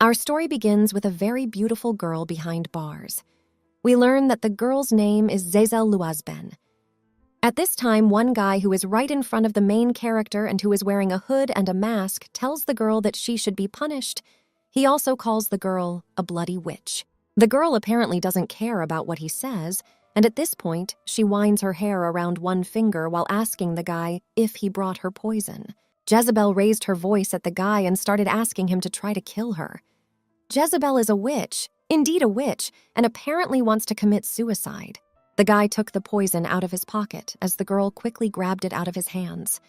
Our story begins with a very beautiful girl behind bars. We learn that the girl's name is Zeyzel Luazben. At this time, one guy who is right in front of the main character and who is wearing a hood and a mask tells the girl that she should be punished. He also calls the girl a bloody witch. The girl apparently doesn't care about what he says, and at this point, she winds her hair around one finger while asking the guy if he brought her poison. Jezebel raised her voice at the guy and started asking him to try to kill her. Jezebel is a witch, indeed a witch, and apparently wants to commit suicide. The guy took the poison out of his pocket as the girl quickly grabbed it out of his hands.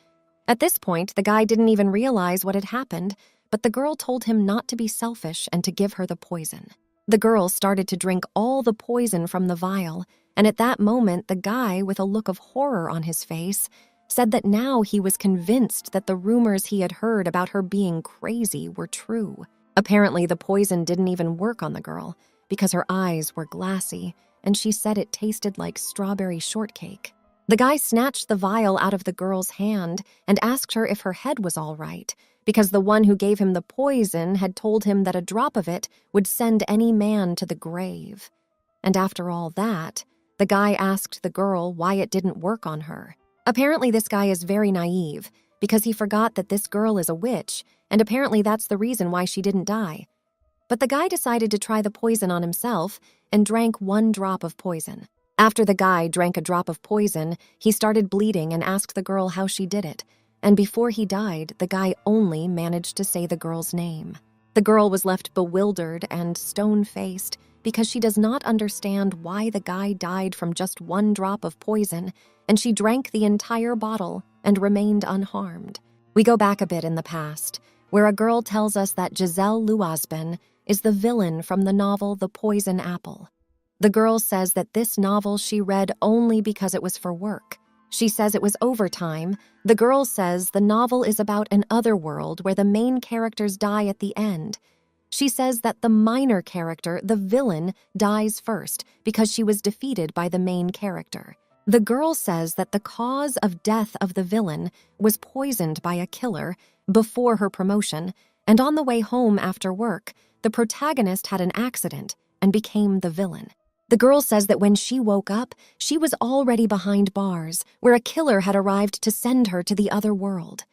At this point, the guy didn't even realize what had happened, but the girl told him not to be selfish and to give her the poison. The girl started to drink all the poison from the vial, and at that moment, the guy, with a look of horror on his face, said that now he was convinced that the rumors he had heard about her being crazy were true. Apparently, the poison didn't even work on the girl because her eyes were glassy, and she said it tasted like strawberry shortcake. The guy snatched the vial out of the girl's hand and asked her if her head was all right, because the one who gave him the poison had told him that a drop of it would send any man to the grave. And after all that, the guy asked the girl why it didn't work on her. Apparently, this guy is very naive because he forgot that this girl is a witch, and apparently that's the reason why she didn't die. But the guy decided to try the poison on himself and drank one drop of poison. After the guy drank a drop of poison, he started bleeding and asked the girl how she did it. And before he died, the guy only managed to say the girl's name. The girl was left bewildered and stone-faced because she does not understand why the guy died from just one drop of poison, and she drank the entire bottle and remained unharmed. We go back a bit in the past, where a girl tells us that Zeyzel Luazben is the villain from the novel The Poison Apple. The girl says that this novel she read only because it was for work. She says it was overtime. The girl says the novel is about an other world where the main characters die at the end. She says that the minor character, the villain, dies first because she was defeated by the main character. The girl says that the cause of death of the villain was poisoned by a killer before her promotion, and on the way home after work, the protagonist had an accident and became the villain. The girl says that when she woke up, she was already behind bars, where a killer had arrived to send her to the other world.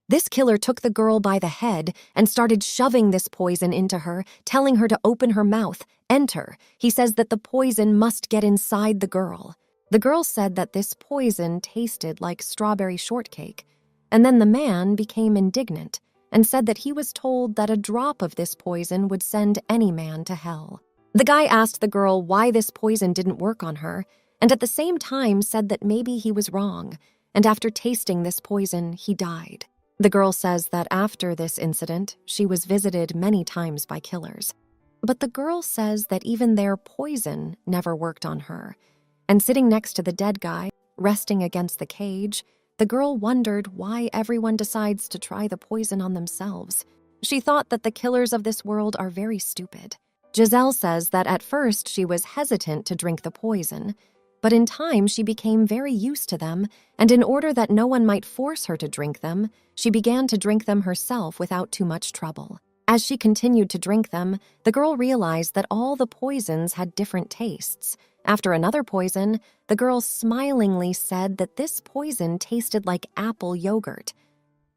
This killer took the girl by the head and started shoving this poison into her, telling her to open her mouth, enter. He says that the poison must get inside the girl. The girl said that this poison tasted like strawberry shortcake, and then the man became indignant and said that he was told that a drop of this poison would send any man to hell. The guy asked the girl why this poison didn't work on her, and at the same time said that maybe he was wrong, and after tasting this poison, he died. The girl says that after this incident, she was visited many times by killers. But the girl says that even their poison never worked on her. And sitting next to the dead guy, resting against the cage, the girl wondered why everyone decides to try the poison on themselves. She thought that the killers of this world are very stupid. Giselle says that at first she was hesitant to drink the poison, but in time she became very used to them, and in order that no one might force her to drink them, she began to drink them herself without too much trouble. As she continued to drink them, the girl realized that all the poisons had different tastes. After another poison, the girl smilingly said that this poison tasted like apple yogurt.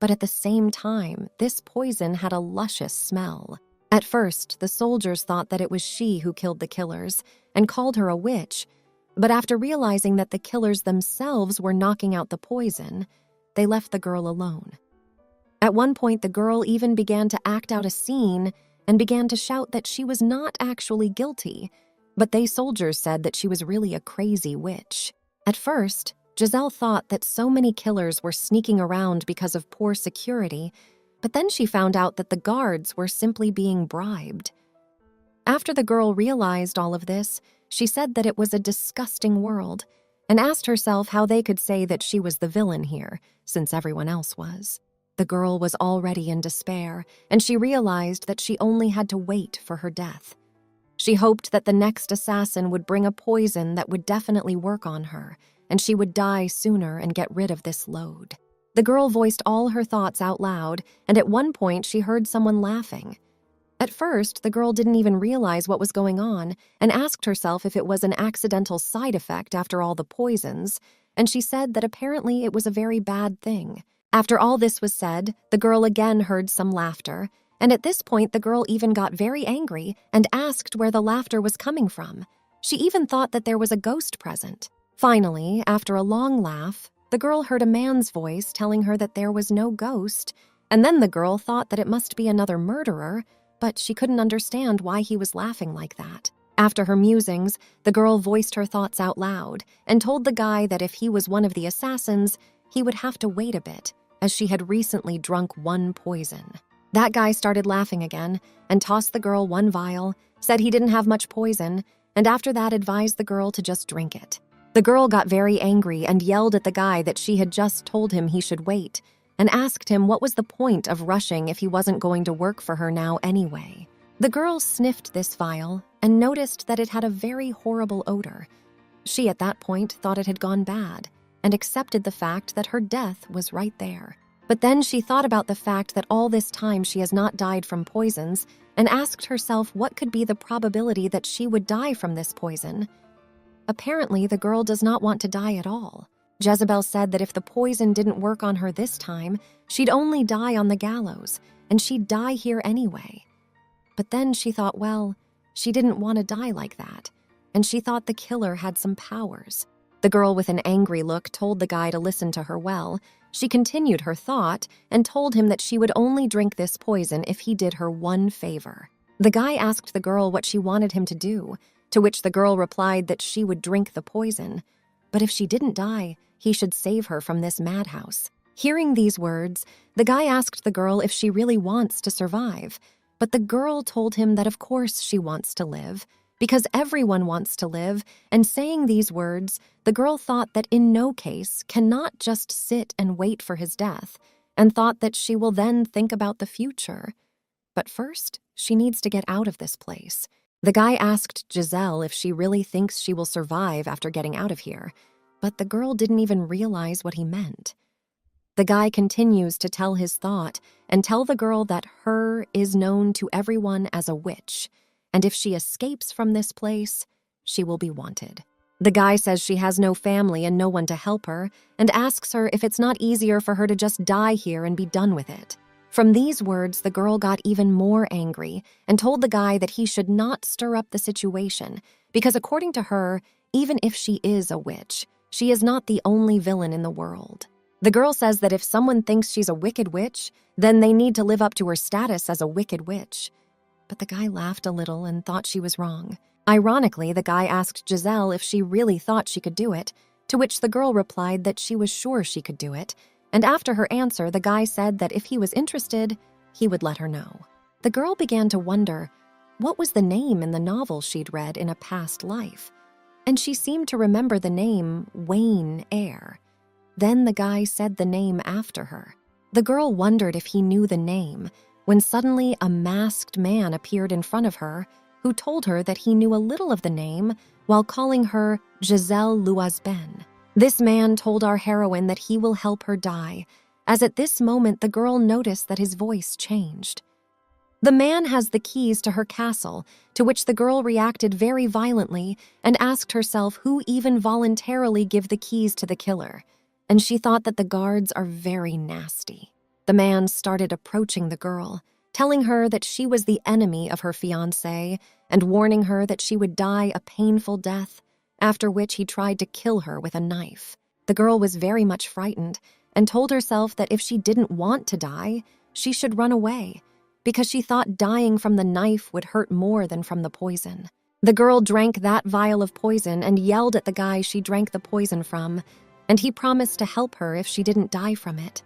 But at the same time, this poison had a luscious smell. At first, the soldiers thought that it was she who killed the killers and called her a witch, but after realizing that the killers themselves were knocking out the poison, they left the girl alone. At one point, the girl even began to act out a scene and began to shout that she was not actually guilty, but they soldiers said that she was really a crazy witch. At first, Giselle thought that so many killers were sneaking around because of poor security, but then she found out that the guards were simply being bribed. After the girl realized all of this, she said that it was a disgusting world and asked herself how they could say that she was the villain here, since everyone else was. The girl was already in despair, and she realized that she only had to wait for her death. She hoped that the next assassin would bring a poison that would definitely work on her, and she would die sooner and get rid of this load. The girl voiced all her thoughts out loud, and at one point she heard someone laughing. At first, the girl didn't even realize what was going on and asked herself if it was an accidental side effect after all the poisons, and she said that apparently it was a very bad thing. After all this was said, the girl again heard some laughter, and at this point the girl even got very angry and asked where the laughter was coming from. She even thought that there was a ghost present. Finally, after a long laugh, the girl heard a man's voice telling her that there was no ghost, and then the girl thought that it must be another murderer, but she couldn't understand why he was laughing like that. After her musings, the girl voiced her thoughts out loud and told the guy that if he was one of the assassins, he would have to wait a bit, as she had recently drunk one poison. That guy started laughing again and tossed the girl one vial, said he didn't have much poison, and after that advised the girl to just drink it. The girl got very angry and yelled at the guy that she had just told him he should wait, and asked him what was the point of rushing if he wasn't going to work for her now anyway. The girl sniffed this vial and noticed that it had a very horrible odor. She at that point thought it had gone bad and accepted the fact that her death was right there. But then she thought about the fact that all this time she has not died from poisons and asked herself what could be the probability that she would die from this poison. Apparently, the girl does not want to die at all. Jezebel said that if the poison didn't work on her this time, she'd only die on the gallows, and she'd die here anyway. But then she thought, well, she didn't want to die like that, and she thought the killer had some powers. The girl with an angry look told the guy to listen to her well. She continued her thought and told him that she would only drink this poison if he did her one favor. The guy asked the girl what she wanted him to do, to which the girl replied that she would drink the poison. But if she didn't die, he should save her from this madhouse. Hearing these words, the guy asked the girl if she really wants to survive, but the girl told him that of course she wants to live, because everyone wants to live, and saying these words, the girl thought that in no case cannot just sit and wait for his death, and thought that she will then think about the future. But first, she needs to get out of this place. The guy asked Giselle if she really thinks she will survive after getting out of here, but the girl didn't even realize what he meant. The guy continues to tell his thought and tell the girl that her is known to everyone as a witch, and if she escapes from this place, she will be wanted. The guy says she has no family and no one to help her, and asks her if it's not easier for her to just die here and be done with it. From these words, the girl got even more angry and told the guy that he should not stir up the situation, because according to her, even if she is a witch, she is not the only villain in the world. The girl says that if someone thinks she's a wicked witch, then they need to live up to her status as a wicked witch. But the guy laughed a little and thought she was wrong. Ironically, the guy asked Giselle if she really thought she could do it, to which the girl replied that she was sure she could do it, and after her answer, the guy said that if he was interested, he would let her know. The girl began to wonder, what was the name in the novel she'd read in a past life? And she seemed to remember the name Wayne Eyre. Then the guy said the name after her. The girl wondered if he knew the name, when suddenly a masked man appeared in front of her, who told her that he knew a little of the name while calling her Giselle Luazben. This man told our heroine that he will help her die, as at this moment the girl noticed that his voice changed. The man has the keys to her castle, to which the girl reacted very violently and asked herself who even voluntarily give the keys to the killer, and she thought that the guards are very nasty. The man started approaching the girl, telling her that she was the enemy of her fiancé and warning her that she would die a painful death, after which he tried to kill her with a knife. The girl was very much frightened and told herself that if she didn't want to die, she should run away, because she thought dying from the knife would hurt more than from the poison. The girl drank that vial of poison and yelled at the guy she drank the poison from, and he promised to help her if she didn't die from it.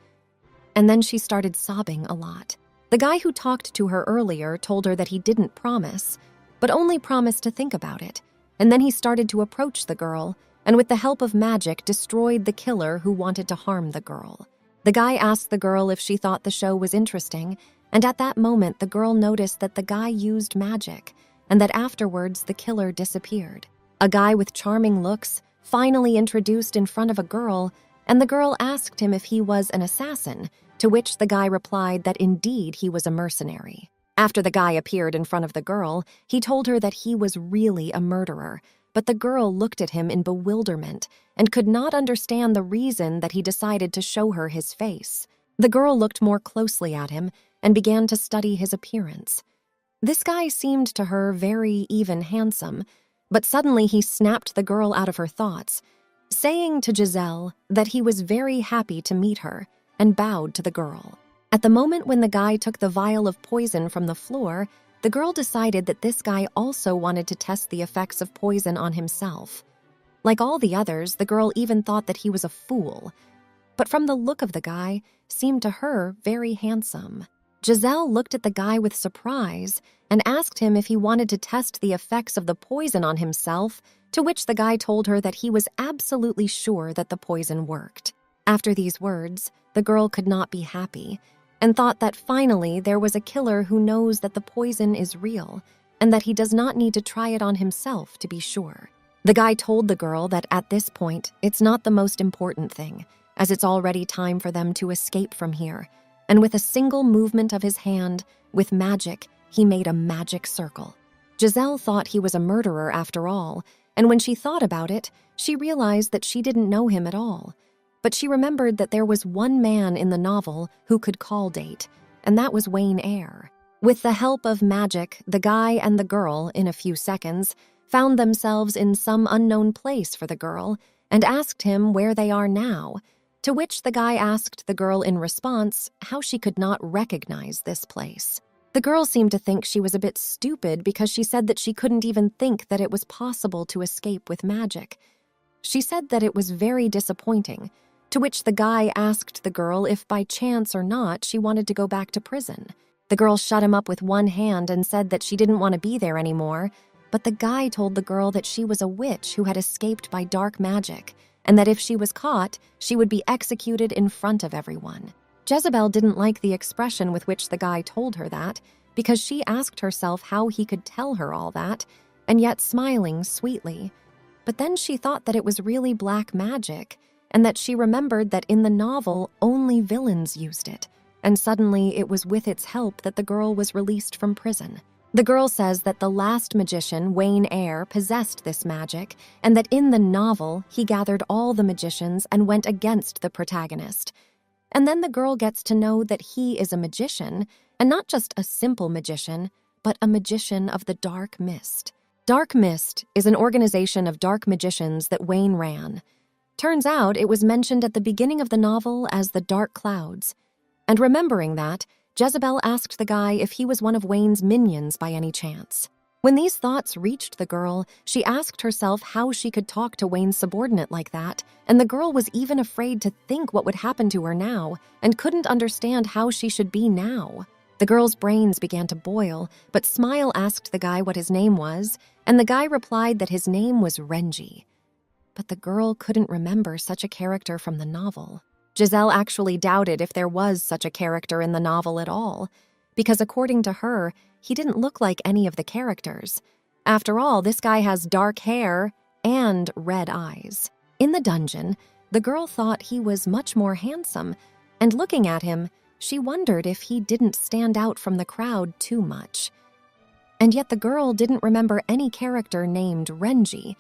And then she started sobbing a lot. The guy who talked to her earlier told her that he didn't promise, but only promised to think about it, and then he started to approach the girl, and with the help of magic destroyed the killer who wanted to harm the girl. The guy asked the girl if she thought the show was interesting, and at that moment the girl noticed that the guy used magic, and that afterwards the killer disappeared. A guy with charming looks finally introduced in front of a girl, and the girl asked him if he was an assassin, to which the guy replied that indeed he was a mercenary. After the guy appeared in front of the girl, he told her that he was really a murderer, but the girl looked at him in bewilderment and could not understand the reason that he decided to show her his face. The girl looked more closely at him and began to study his appearance. This guy seemed to her very even handsome, but suddenly he snapped the girl out of her thoughts, saying to Giselle that he was very happy to meet her and bowed to the girl. At the moment when the guy took the vial of poison from the floor, the girl decided that this guy also wanted to test the effects of poison on himself. Like all the others, the girl even thought that he was a fool, but from the look of the guy, seemed to her very handsome. Giselle looked at the guy with surprise and asked him if he wanted to test the effects of the poison on himself, to which the guy told her that he was absolutely sure that the poison worked. After these words, the girl could not be happy and thought that finally there was a killer who knows that the poison is real and that he does not need to try it on himself to be sure. The guy told the girl that at this point, it's not the most important thing, as it's already time for them to escape from here. And with a single movement of his hand, with magic, he made a magic circle. Giselle thought he was a murderer after all, and when she thought about it, she realized that she didn't know him at all. But she remembered that there was one man in the novel who could call date, and that was Wayne Eyre. With the help of magic, the guy and the girl, in a few seconds, found themselves in some unknown place for the girl and asked him where they are now, to which the guy asked the girl in response how she could not recognize this place. The girl seemed to think she was a bit stupid because she said that she couldn't even think that it was possible to escape with magic. She said that it was very disappointing, to which the guy asked the girl if by chance or not she wanted to go back to prison. The girl shut him up with one hand and said that she didn't want to be there anymore, but the guy told the girl that she was a witch who had escaped by dark magic, and that if she was caught, she would be executed in front of everyone. Jezebel didn't like the expression with which the guy told her that, because she asked herself how he could tell her all that, and yet smiling sweetly. But then she thought that it was really black magic, and that she remembered that in the novel only villains used it, and suddenly it was with its help that the girl was released from prison. The girl says that the last magician, Wayne Eyre, possessed this magic, and that in the novel, he gathered all the magicians and went against the protagonist. And then the girl gets to know that he is a magician, and not just a simple magician, but a magician of the Dark Mist. Dark Mist is an organization of dark magicians that Wayne ran. Turns out it was mentioned at the beginning of the novel as the Dark Clouds. And remembering that, Jezebel asked the guy if he was one of Wayne's minions by any chance. When these thoughts reached the girl, she asked herself how she could talk to Wayne's subordinate like that, and the girl was even afraid to think what would happen to her now, and couldn't understand how she should be now. The girl's brains began to boil, but Smile asked the guy what his name was, and the guy replied that his name was Renji. But the girl couldn't remember such a character from the novel. Giselle actually doubted if there was such a character in the novel at all, because according to her, he didn't look like any of the characters. After all, this guy has dark hair and red eyes. In the dungeon, the girl thought he was much more handsome, and looking at him, she wondered if he didn't stand out from the crowd too much. And yet the girl didn't remember any character named Renji,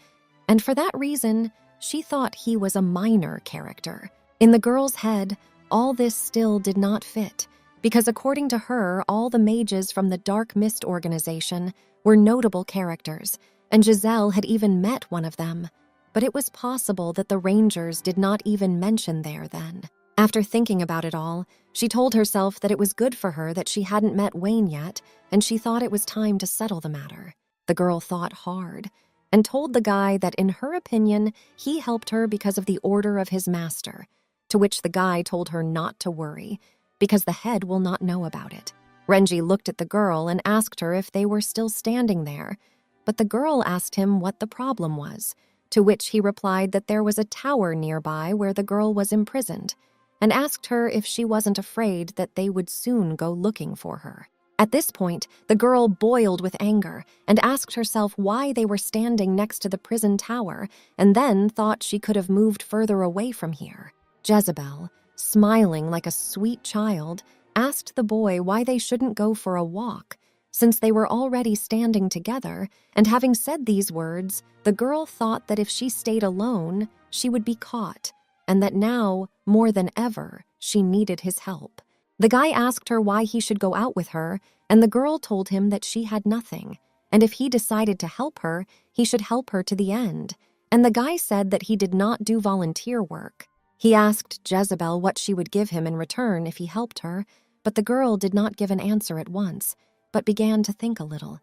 and for that reason, she thought he was a minor character. In the girl's head, all this still did not fit, because according to her, all the mages from the Dark Mist organization were notable characters, and Giselle had even met one of them. But it was possible that the Rangers did not even mention there then. After thinking about it all, she told herself that it was good for her that she hadn't met Wayne yet, and she thought it was time to settle the matter. The girl thought hard, and told the guy that in her opinion, he helped her because of the order of his master, to which the guy told her not to worry, because the head will not know about it. Renji looked at the girl and asked her if they were still standing there, but the girl asked him what the problem was, to which he replied that there was a tower nearby where the girl was imprisoned, and asked her if she wasn't afraid that they would soon go looking for her. At this point, the girl boiled with anger and asked herself why they were standing next to the prison tower, and then thought she could have moved further away from here. Jezebel, smiling like a sweet child, asked the boy why they shouldn't go for a walk, since they were already standing together, and having said these words, the girl thought that if she stayed alone, she would be caught, and that now, more than ever, she needed his help. The guy asked her why he should go out with her, and the girl told him that she had nothing, and if he decided to help her, he should help her to the end. And the guy said that he did not do volunteer work. He asked Jezebel what she would give him in return if he helped her, but the girl did not give an answer at once, but began to think a little.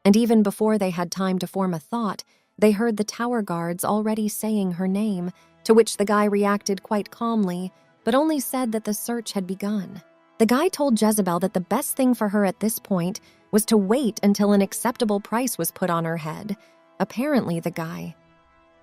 And even before they had time to form a thought, they heard the tower guards already saying her name, to which the guy reacted quite calmly, but only said that the search had begun. The guy told Jezebel that the best thing for her at this point was to wait until an acceptable price was put on her head. Apparently, the guy.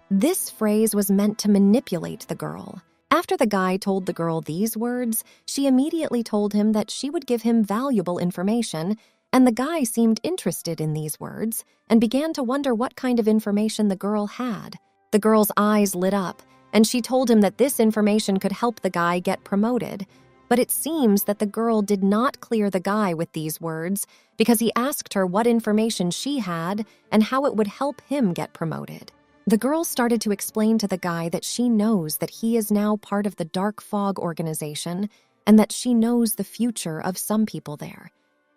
This phrase was meant to manipulate the girl. After the guy told the girl these words, she immediately told him that she would give him valuable information, and the guy seemed interested in these words and began to wonder what kind of information the girl had. The girl's eyes lit up, and she told him that this information could help the guy get promoted. But it seems that the girl did not clear the guy with these words because he asked her what information she had and how it would help him get promoted. The girl started to explain to the guy that she knows that he is now part of the Dark Fog organization and that she knows the future of some people there.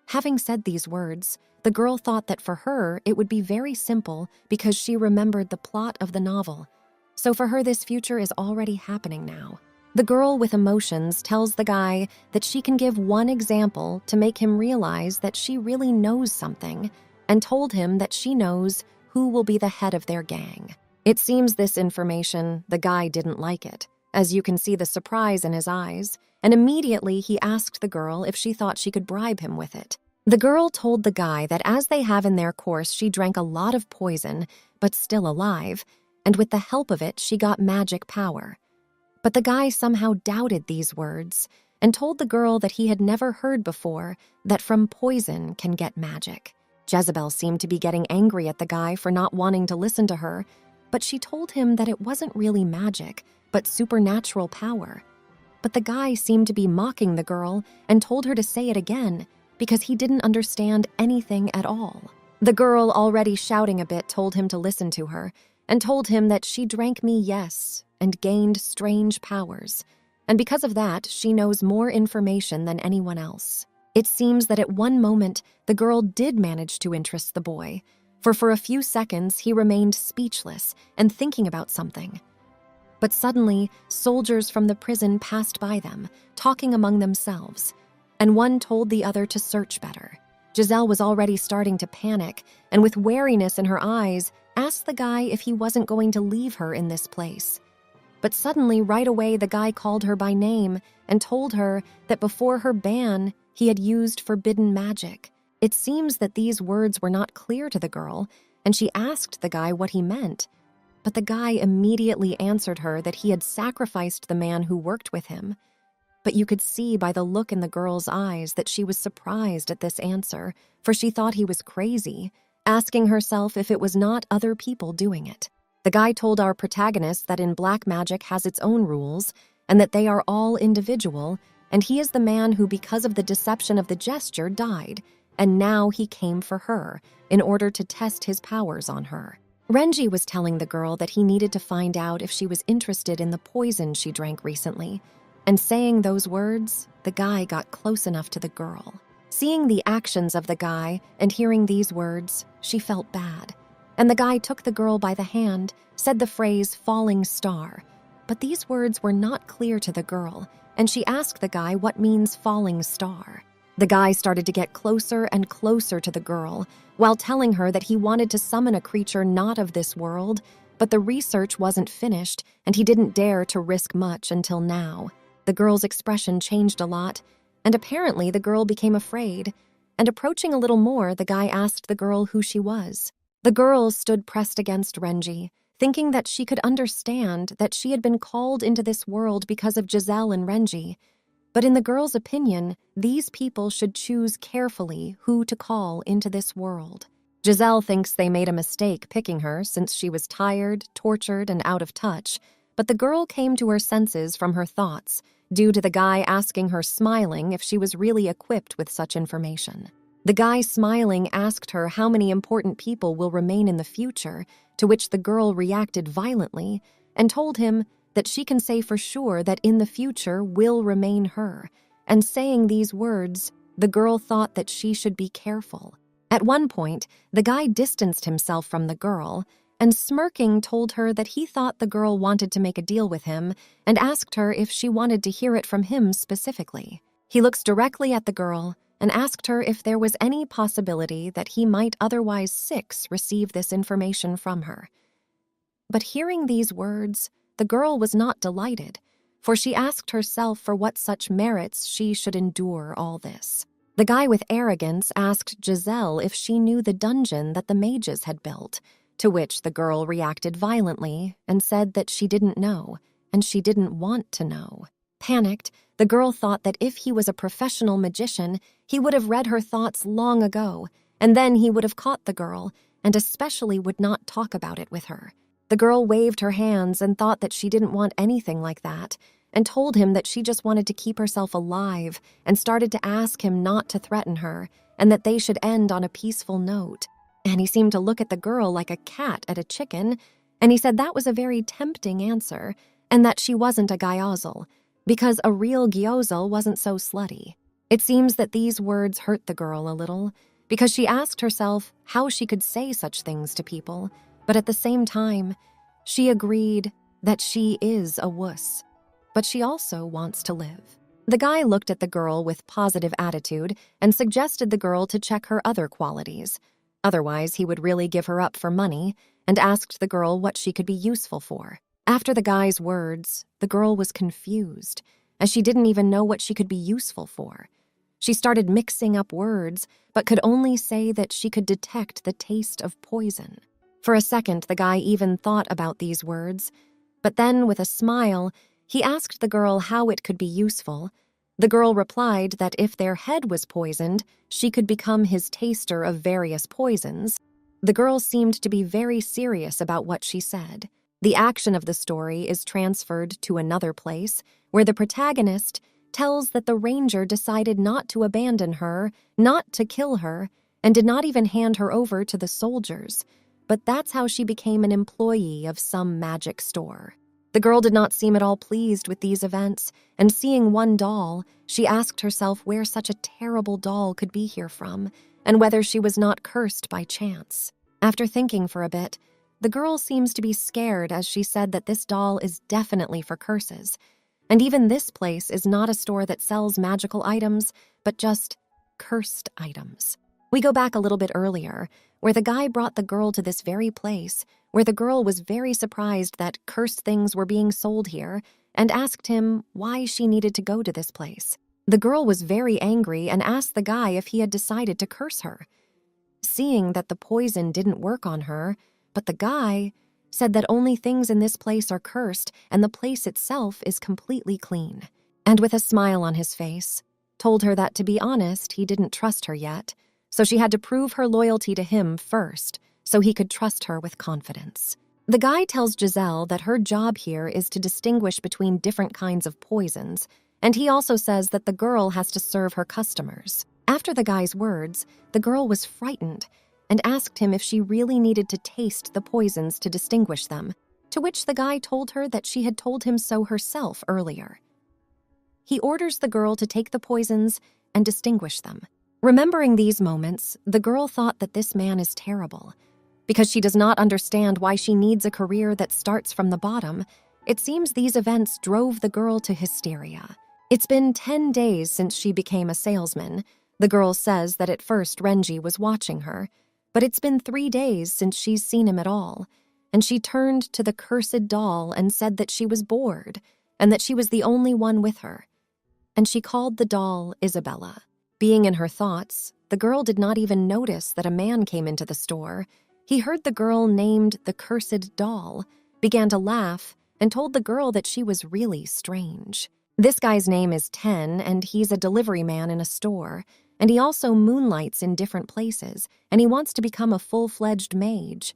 Having said these words, the girl thought that for her it would be very simple because she remembered the plot of the novel. So for her, this future is already happening now. The girl with emotions tells the guy that she can give one example to make him realize that she really knows something, and told him that she knows who will be the head of their gang. It seems this information, the guy didn't like it, as you can see the surprise in his eyes, and immediately he asked the girl if she thought she could bribe him with it. The girl told the guy that as they have in their course, she drank a lot of poison, but still alive, and with the help of it, she got magic power. But the guy somehow doubted these words and told the girl that he had never heard before that from poison can get magic. Jezebel seemed to be getting angry at the guy for not wanting to listen to her, but she told him that it wasn't really magic, but supernatural power. But the guy seemed to be mocking the girl and told her to say it again because he didn't understand anything at all. The girl, already shouting a bit, told him to listen to her and told him that she drank me, yes, and gained strange powers, and because of that, she knows more information than anyone else. It seems that at one moment, the girl did manage to interest the boy, for a few seconds he remained speechless and thinking about something. But suddenly, soldiers from the prison passed by them, talking among themselves, and one told the other to search better. Giselle was already starting to panic, and with wariness in her eyes, asked the guy if he wasn't going to leave her in this place. But suddenly, right away, the guy called her by name and told her that before her ban, he had used forbidden magic. It seems that these words were not clear to the girl, and she asked the guy what he meant. But the guy immediately answered her that he had sacrificed the man who worked with him. But you could see by the look in the girl's eyes that she was surprised at this answer, for she thought he was crazy, asking herself if it was not other people doing it. The guy told our protagonist that in black magic has its own rules, and that they are all individual, and he is the man who, because of the deception of the gesture, died, and now he came for her, in order to test his powers on her. Renji was telling the girl that he needed to find out if she was interested in the poison she drank recently, and saying those words, the guy got close enough to the girl. Seeing the actions of the guy and hearing these words, she felt bad. And the guy took the girl by the hand, said the phrase falling star. But these words were not clear to the girl, and she asked the guy what means falling star. The guy started to get closer and closer to the girl, while telling her that he wanted to summon a creature not of this world, but the research wasn't finished, and he didn't dare to risk much until now. The girl's expression changed a lot, and apparently the girl became afraid, and approaching a little more, the guy asked the girl who she was. The girl stood pressed against Renji, thinking that she could understand that she had been called into this world because of Giselle and Renji. But in the girl's opinion, these people should choose carefully who to call into this world. Giselle thinks they made a mistake picking her since she was tired, tortured, and out of touch, but the girl came to her senses from her thoughts, due to the guy asking her smiling if she was really equipped with such information. The guy, smiling, asked her how many important people will remain in the future, to which the girl reacted violently and told him that she can say for sure that in the future will remain her. And saying these words, the girl thought that she should be careful. At one point, the guy distanced himself from the girl and, smirking, told her that he thought the girl wanted to make a deal with him and asked her if she wanted to hear it from him specifically. He looks directly at the girl and asked her if there was any possibility that he might otherwise receive this information from her. But hearing these words, the girl was not delighted, for she asked herself for what such merits she should endure all this. The guy, with arrogance, asked Giselle if she knew the dungeon that the mages had built, to which the girl reacted violently and said that she didn't know, and she didn't want to know. Panicked, the girl thought that if he was a professional magician, he would have read her thoughts long ago, and then he would have caught the girl, and especially would not talk about it with her. The girl waved her hands and thought that she didn't want anything like that, and told him that she just wanted to keep herself alive, and started to ask him not to threaten her, and that they should end on a peaceful note. And he seemed to look at the girl like a cat at a chicken, and he said that was a very tempting answer, and that she wasn't a gyozel, because a real gyozel wasn't so slutty. It seems that these words hurt the girl a little, because she asked herself how she could say such things to people, but at the same time, she agreed that she is a wuss, but she also wants to live. The guy looked at the girl with positive attitude and suggested the girl to check her other qualities. Otherwise, he would really give her up for money, and asked the girl what she could be useful for. After the guy's words, the girl was confused, as she didn't even know what she could be useful for. She started mixing up words, but could only say that she could detect the taste of poison. For a second, the guy even thought about these words, but then, with a smile, he asked the girl how it could be useful. The girl replied that if their head was poisoned, she could become his taster of various poisons. The girl seemed to be very serious about what she said. The action of the story is transferred to another place, where the protagonist tells that the ranger decided not to abandon her, not to kill her, and did not even hand her over to the soldiers. But that's how she became an employee of some magic store. The girl did not seem at all pleased with these events, and seeing one doll, she asked herself where such a terrible doll could be here from, and whether she was not cursed by chance. After thinking for a bit, the girl seems to be scared, as she said that this doll is definitely for curses, and even this place is not a store that sells magical items, but just cursed items. We go back a little bit earlier, where the guy brought the girl to this very place, where the girl was very surprised that cursed things were being sold here, and asked him why she needed to go to this place. The girl was very angry and asked the guy if he had decided to curse her. Seeing that the poison didn't work on her, but the guy said that only things in this place are cursed and the place itself is completely clean. And with a smile on his face, told her that, to be honest, he didn't trust her yet, so she had to prove her loyalty to him first, so he could trust her with confidence. The guy tells Giselle that her job here is to distinguish between different kinds of poisons, and he also says that the girl has to serve her customers. After the guy's words, the girl was frightened and asked him if she really needed to taste the poisons to distinguish them, to which the guy told her that she had told him so herself earlier. He orders the girl to take the poisons and distinguish them. Remembering these moments, the girl thought that this man is terrible. Because she does not understand why she needs a career that starts from the bottom, it seems these events drove the girl to hysteria. It's been 10 days since she became a salesman. The girl says that at first Renji was watching her, but it's been 3 days since she's seen him at all, and she turned to the cursed doll and said that she was bored, and that she was the only one with her. And she called the doll Isabella. Being in her thoughts, the girl did not even notice that a man came into the store. He heard the girl named the Cursed Doll, began to laugh, and told the girl that she was really strange. This guy's name is Ten, and he's a delivery man in a store, and he also moonlights in different places, and he wants to become a full-fledged mage.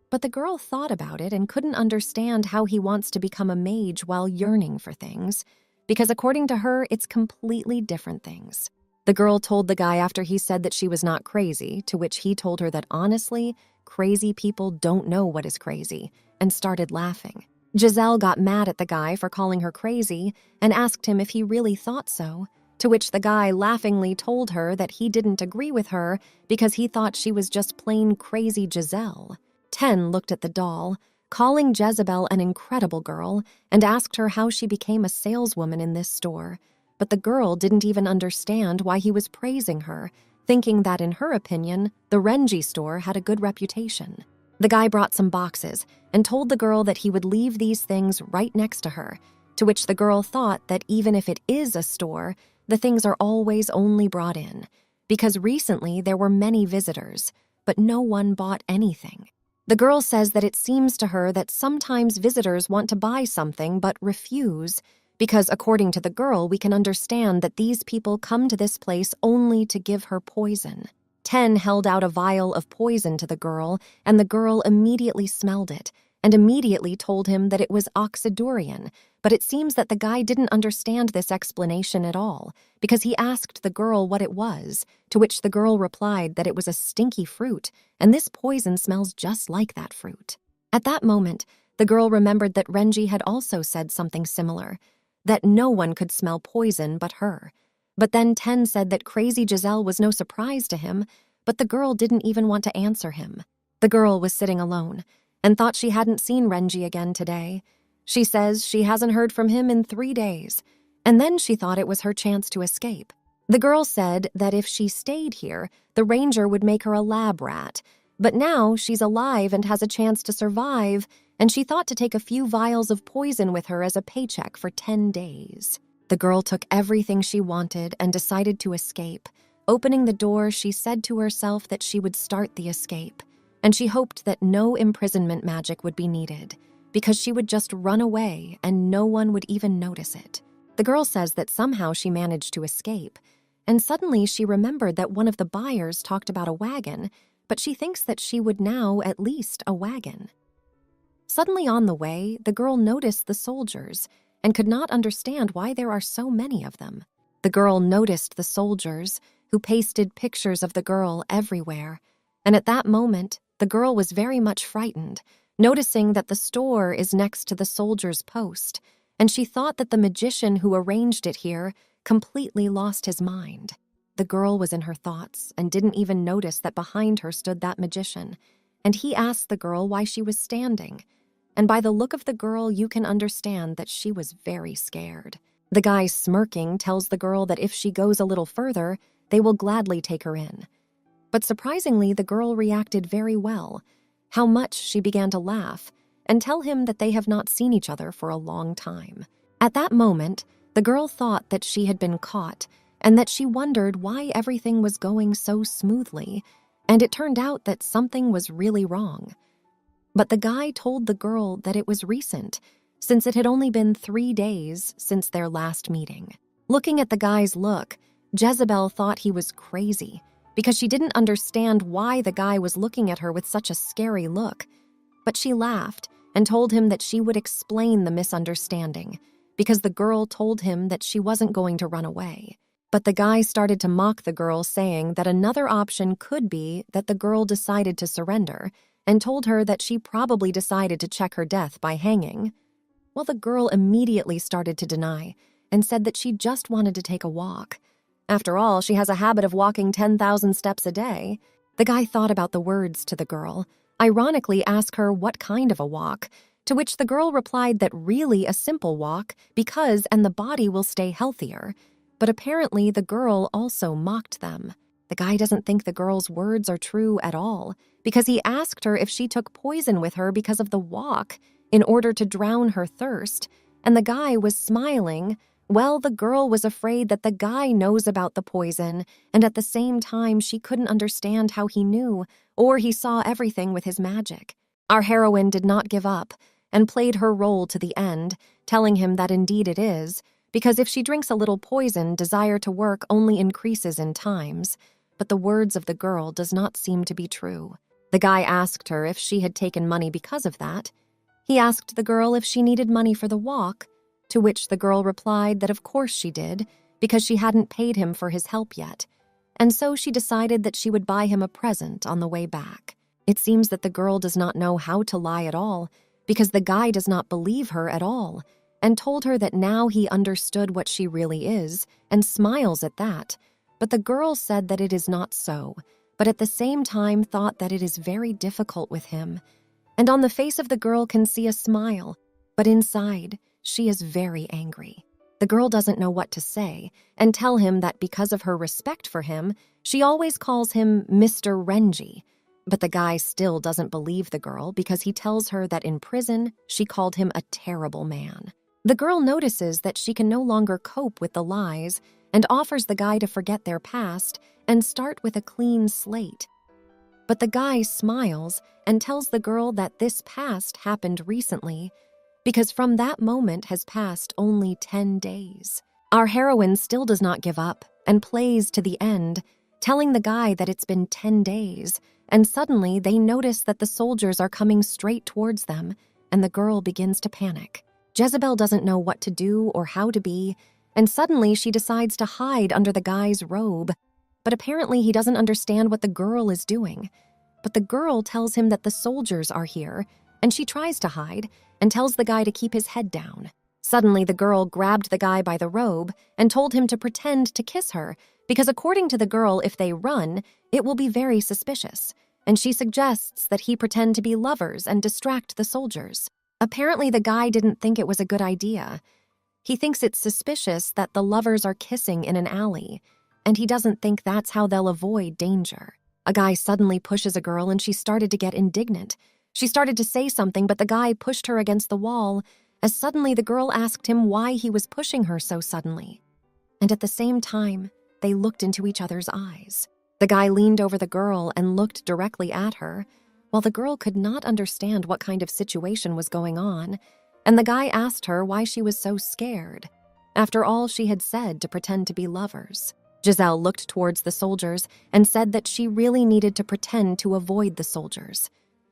But the girl thought about it and couldn't understand how he wants to become a mage while yearning for things, because according to her, it's completely different things. The girl told the guy after he said that she was not crazy, to which he told her that honestly, crazy people don't know what is crazy, and started laughing. Giselle got mad at the guy for calling her crazy and asked him if he really thought so, to which the guy laughingly told her that he didn't agree with her because he thought she was just plain crazy Giselle. Ten looked at the doll, calling Jezebel an incredible girl, and asked her how she became a saleswoman in this store. But the girl didn't even understand why he was praising her, thinking that, in her opinion, the Renji store had a good reputation. The guy brought some boxes and told the girl that he would leave these things right next to her, to which the girl thought that even if it is a store, the things are always only brought in, because recently there were many visitors, but no one bought anything. The girl says that it seems to her that sometimes visitors want to buy something but refuse, because according to the girl, we can understand that these people come to this place only to give her poison. Ten held out a vial of poison to the girl, and the girl immediately smelled it, and immediately told him that it was oxidurian, but it seems that the guy didn't understand this explanation at all, because he asked the girl what it was, to which the girl replied that it was a stinky fruit, and this poison smells just like that fruit. At that moment, the girl remembered that Renji had also said something similar, that no one could smell poison but her. But then Ten said that crazy Giselle was no surprise to him, but the girl didn't even want to answer him. The girl was sitting alone, and thought she hadn't seen Renji again today. She says she hasn't heard from him in 3 days, and then she thought it was her chance to escape. The girl said that if she stayed here, the ranger would make her a lab rat, but now she's alive and has a chance to survive, and she thought to take a few vials of poison with her as a paycheck for 10 days. The girl took everything she wanted and decided to escape. Opening the door, she said to herself that she would start the escape, and she hoped that no imprisonment magic would be needed, because she would just run away and no one would even notice it. The girl says that somehow she managed to escape, and suddenly she remembered that one of the buyers talked about a wagon, but she thinks that she would now at least a wagon. Suddenly on the way, the girl noticed the soldiers and could not understand why there are so many of them. The girl noticed the soldiers, who pasted pictures of the girl everywhere, and at that moment, the girl was very much frightened, noticing that the store is next to the soldier's post, and she thought that the magician who arranged it here completely lost his mind. The girl was in her thoughts and didn't even notice that behind her stood that magician, and he asked the girl why she was standing. And by the look of the girl, you can understand that she was very scared. The guy smirking tells the girl that if she goes a little further, they will gladly take her in. But surprisingly, the girl reacted very well, how much she began to laugh and tell him that they have not seen each other for a long time. At that moment, the girl thought that she had been caught and that she wondered why everything was going so smoothly, and it turned out that something was really wrong. But the guy told the girl that it was recent, since it had only been 3 days since their last meeting. Looking at the guy's look, Jezebel thought he was crazy, because she didn't understand why the guy was looking at her with such a scary look. But she laughed and told him that she would explain the misunderstanding, because the girl told him that she wasn't going to run away. But the guy started to mock the girl, saying that another option could be that the girl decided to surrender, and told her that she probably decided to check her death by hanging. Well, the girl immediately started to deny and said that she just wanted to take a walk. After all, she has a habit of walking 10,000 steps a day. The guy thought about the words to the girl, ironically asked her what kind of a walk, to which the girl replied that really a simple walk because and the body will stay healthier. But apparently the girl also mocked them. The guy doesn't think the girl's words are true at all, because he asked her if she took poison with her because of the walk in order to drown her thirst, and the guy was smiling. Well, the girl was afraid that the guy knows about the poison, and at the same time she couldn't understand how he knew, or he saw everything with his magic. Our heroine did not give up, and played her role to the end, telling him that indeed it is, because if she drinks a little poison, desire to work only increases in times. But the words of the girl does not seem to be true. The guy asked her if she had taken money because of that. He asked the girl if she needed money for the walk, to which the girl replied that of course she did, because she hadn't paid him for his help yet, and so she decided that she would buy him a present on the way back. It seems that the girl does not know how to lie at all, because the guy does not believe her at all, and told her that now he understood what she really is, and smiles at that. But the girl said that it is not so, but at the same time thought that it is very difficult with him. And on the face of the girl can see a smile, but inside, she is very angry. The girl doesn't know what to say, and tell him that because of her respect for him, she always calls him Mr. Renji. But the guy still doesn't believe the girl because he tells her that in prison, she called him a terrible man. The girl notices that she can no longer cope with the lies and offers the guy to forget their past and start with a clean slate. But the guy smiles and tells the girl that this past happened recently because from that moment has passed only 10 days. Our heroine still does not give up and plays to the end, telling the guy that it's been 10 days, and suddenly they notice that the soldiers are coming straight towards them, and the girl begins to panic. Jezebel doesn't know what to do or how to be, and suddenly she decides to hide under the guy's robe. But apparently he doesn't understand what the girl is doing. But the girl tells him that the soldiers are here, and she tries to hide and tells the guy to keep his head down. Suddenly the girl grabbed the guy by the robe and told him to pretend to kiss her, because according to the girl, if they run, it will be very suspicious, and she suggests that he pretend to be lovers and distract the soldiers. Apparently the guy didn't think it was a good idea. He thinks it's suspicious that the lovers are kissing in an alley, and he doesn't think that's how they'll avoid danger. A guy suddenly pushes a girl and she started to get indignant. She started to say something, but the guy pushed her against the wall, as suddenly the girl asked him why he was pushing her so suddenly. And at the same time, they looked into each other's eyes. The guy leaned over the girl and looked directly at her, while the girl could not understand what kind of situation was going on, and the guy asked her why she was so scared. After all she had said to pretend to be lovers. Giselle looked towards the soldiers and said that she really needed to pretend to avoid the soldiers.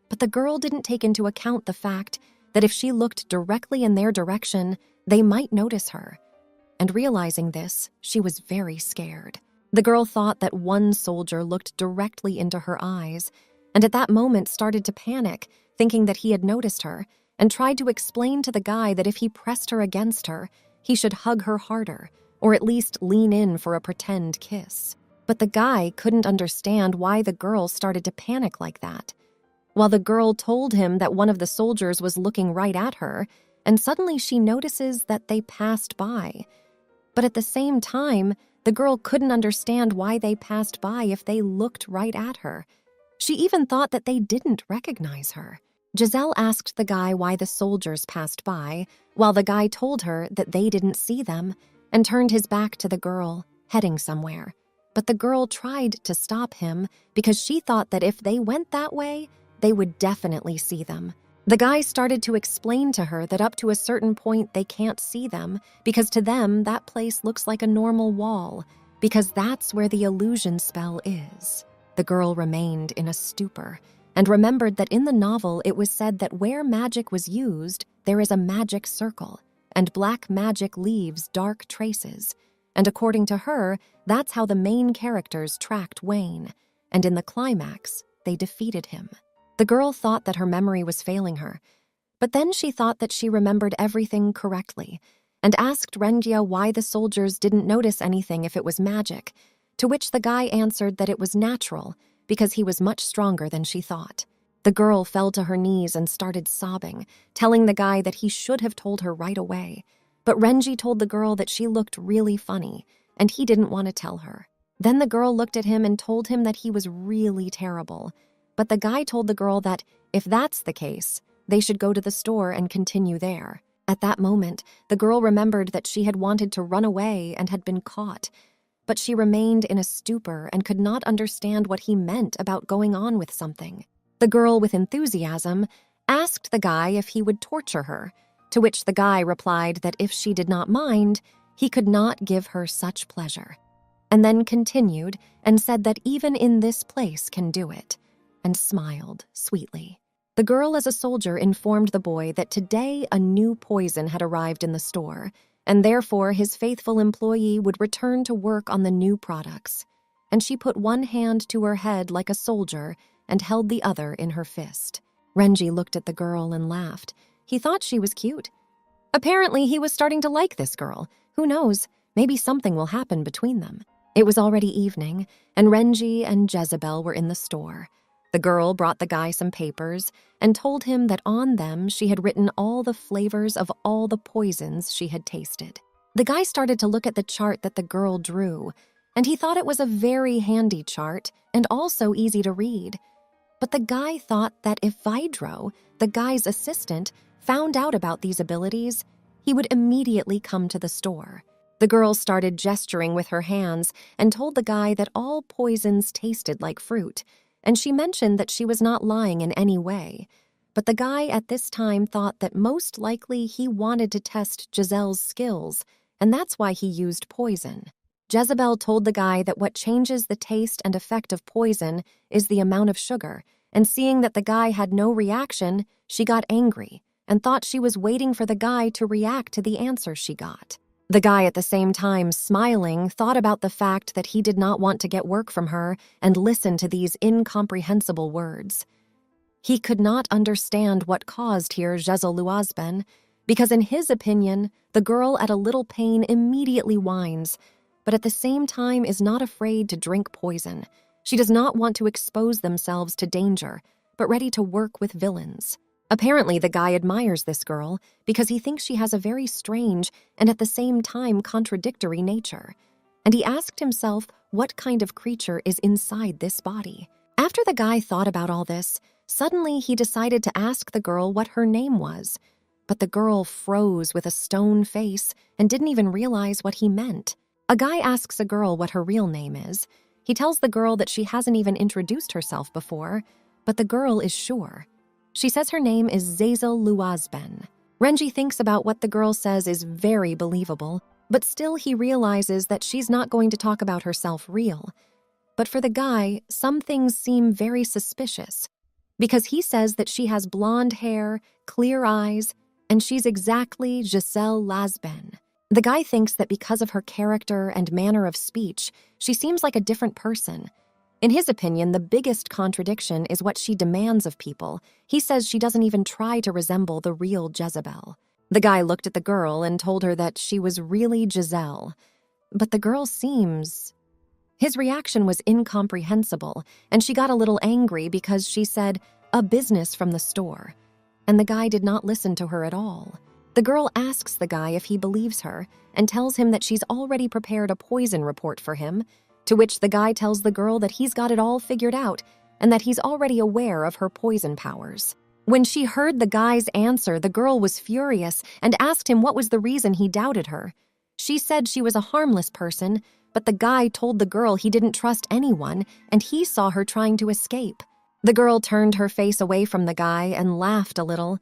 But the girl didn't take into account the fact that if she looked directly in their direction, they might notice her. And realizing this, she was very scared. The girl thought that one soldier looked directly into her eyes, and at that moment started to panic, thinking that he had noticed her, and tried to explain to the guy that if he pressed her against her, he should hug her harder, or at least lean in for a pretend kiss. But the guy couldn't understand why the girl started to panic like that. While the girl told him that one of the soldiers was looking right at her, and suddenly she notices that they passed by. But at the same time, the girl couldn't understand why they passed by if they looked right at her. She even thought that they didn't recognize her. Giselle asked the guy why the soldiers passed by, while the guy told her that they didn't see them, and turned his back to the girl, heading somewhere. But the girl tried to stop him because she thought that if they went that way, they would definitely see them. The guy started to explain to her that up to a certain point they can't see them because to them that place looks like a normal wall, because that's where the illusion spell is. The girl remained in a stupor and remembered that in the novel it was said that where magic was used, there is a magic circle, and black magic leaves dark traces. And according to her, that's how the main characters tracked Wayne, and in the climax, they defeated him. The girl thought that her memory was failing her, but then she thought that she remembered everything correctly, and asked Rengia why the soldiers didn't notice anything if it was magic, to which the guy answered that it was natural, because he was much stronger than she thought. The girl fell to her knees and started sobbing, telling the guy that he should have told her right away. But Renji told the girl that she looked really funny, and he didn't want to tell her. Then the girl looked at him and told him that he was really terrible. But the guy told the girl that, if that's the case, they should go to the store and continue there. At that moment, the girl remembered that she had wanted to run away and had been caught. But she remained in a stupor and could not understand what he meant about going on with something. The girl, with enthusiasm, asked the guy if he would torture her, to which the guy replied that if she did not mind, he could not give her such pleasure, and then continued and said that even in this place can do it, and smiled sweetly. The girl as a soldier informed the boy that today a new poison had arrived in the store, and therefore his faithful employee would return to work on the new products. And she put one hand to her head like a soldier and held the other in her fist. Renji looked at the girl and laughed. He thought she was cute. Apparently, he was starting to like this girl. Who knows, maybe something will happen between them. It was already evening, and Renji and Jezebel were in the store. The girl brought the guy some papers and told him that on them she had written all the flavors of all the poisons she had tasted. The guy started to look at the chart that the girl drew, and he thought it was a very handy chart and also easy to read. But the guy thought that if Vidro, the guy's assistant, found out about these abilities, he would immediately come to the store. The girl started gesturing with her hands and told the guy that all poisons tasted like fruit, and she mentioned that she was not lying in any way. But the guy at this time thought that most likely he wanted to test Giselle's skills, and that's why he used poison. Jezebel told the guy that what changes the taste and effect of poison is the amount of sugar, and seeing that the guy had no reaction, she got angry and thought she was waiting for the guy to react to the answer she got. The guy at the same time, smiling, thought about the fact that he did not want to get work from her and listen to these incomprehensible words. He could not understand what caused here Giselle Luazben, because in his opinion, the girl at a little pain immediately whines, but at the same time is not afraid to drink poison. She does not want to expose themselves to danger, but ready to work with villains. Apparently, the guy admires this girl because he thinks she has a very strange and at the same time contradictory nature. And he asked himself what kind of creature is inside this body. After the guy thought about all this, suddenly he decided to ask the girl what her name was. But the girl froze with a stone face and didn't even realize what he meant. A guy asks a girl what her real name is. He tells the girl that she hasn't even introduced herself before, but the girl is sure. She says her name is Zazel Luazben. Renji thinks about what the girl says is very believable, but still he realizes that she's not going to talk about herself real. But for the guy, some things seem very suspicious, because he says that she has blonde hair, clear eyes, and she's exactly Giselle Lasben. The guy thinks that because of her character and manner of speech, she seems like a different person. In his opinion, the biggest contradiction is what she demands of people. He says she doesn't even try to resemble the real Jezebel. The guy looked at the girl and told her that she was really Giselle. But the girl seems... His reaction was incomprehensible, and she got a little angry because she said, "A business from the store." And the guy did not listen to her at all. The girl asks the guy if he believes her and tells him that she's already prepared a poison report for him, to which the guy tells the girl that he's got it all figured out and that he's already aware of her poison powers. When she heard the guy's answer, the girl was furious and asked him what was the reason he doubted her. She said she was a harmless person, but the guy told the girl he didn't trust anyone and he saw her trying to escape. The girl turned her face away from the guy and laughed a little,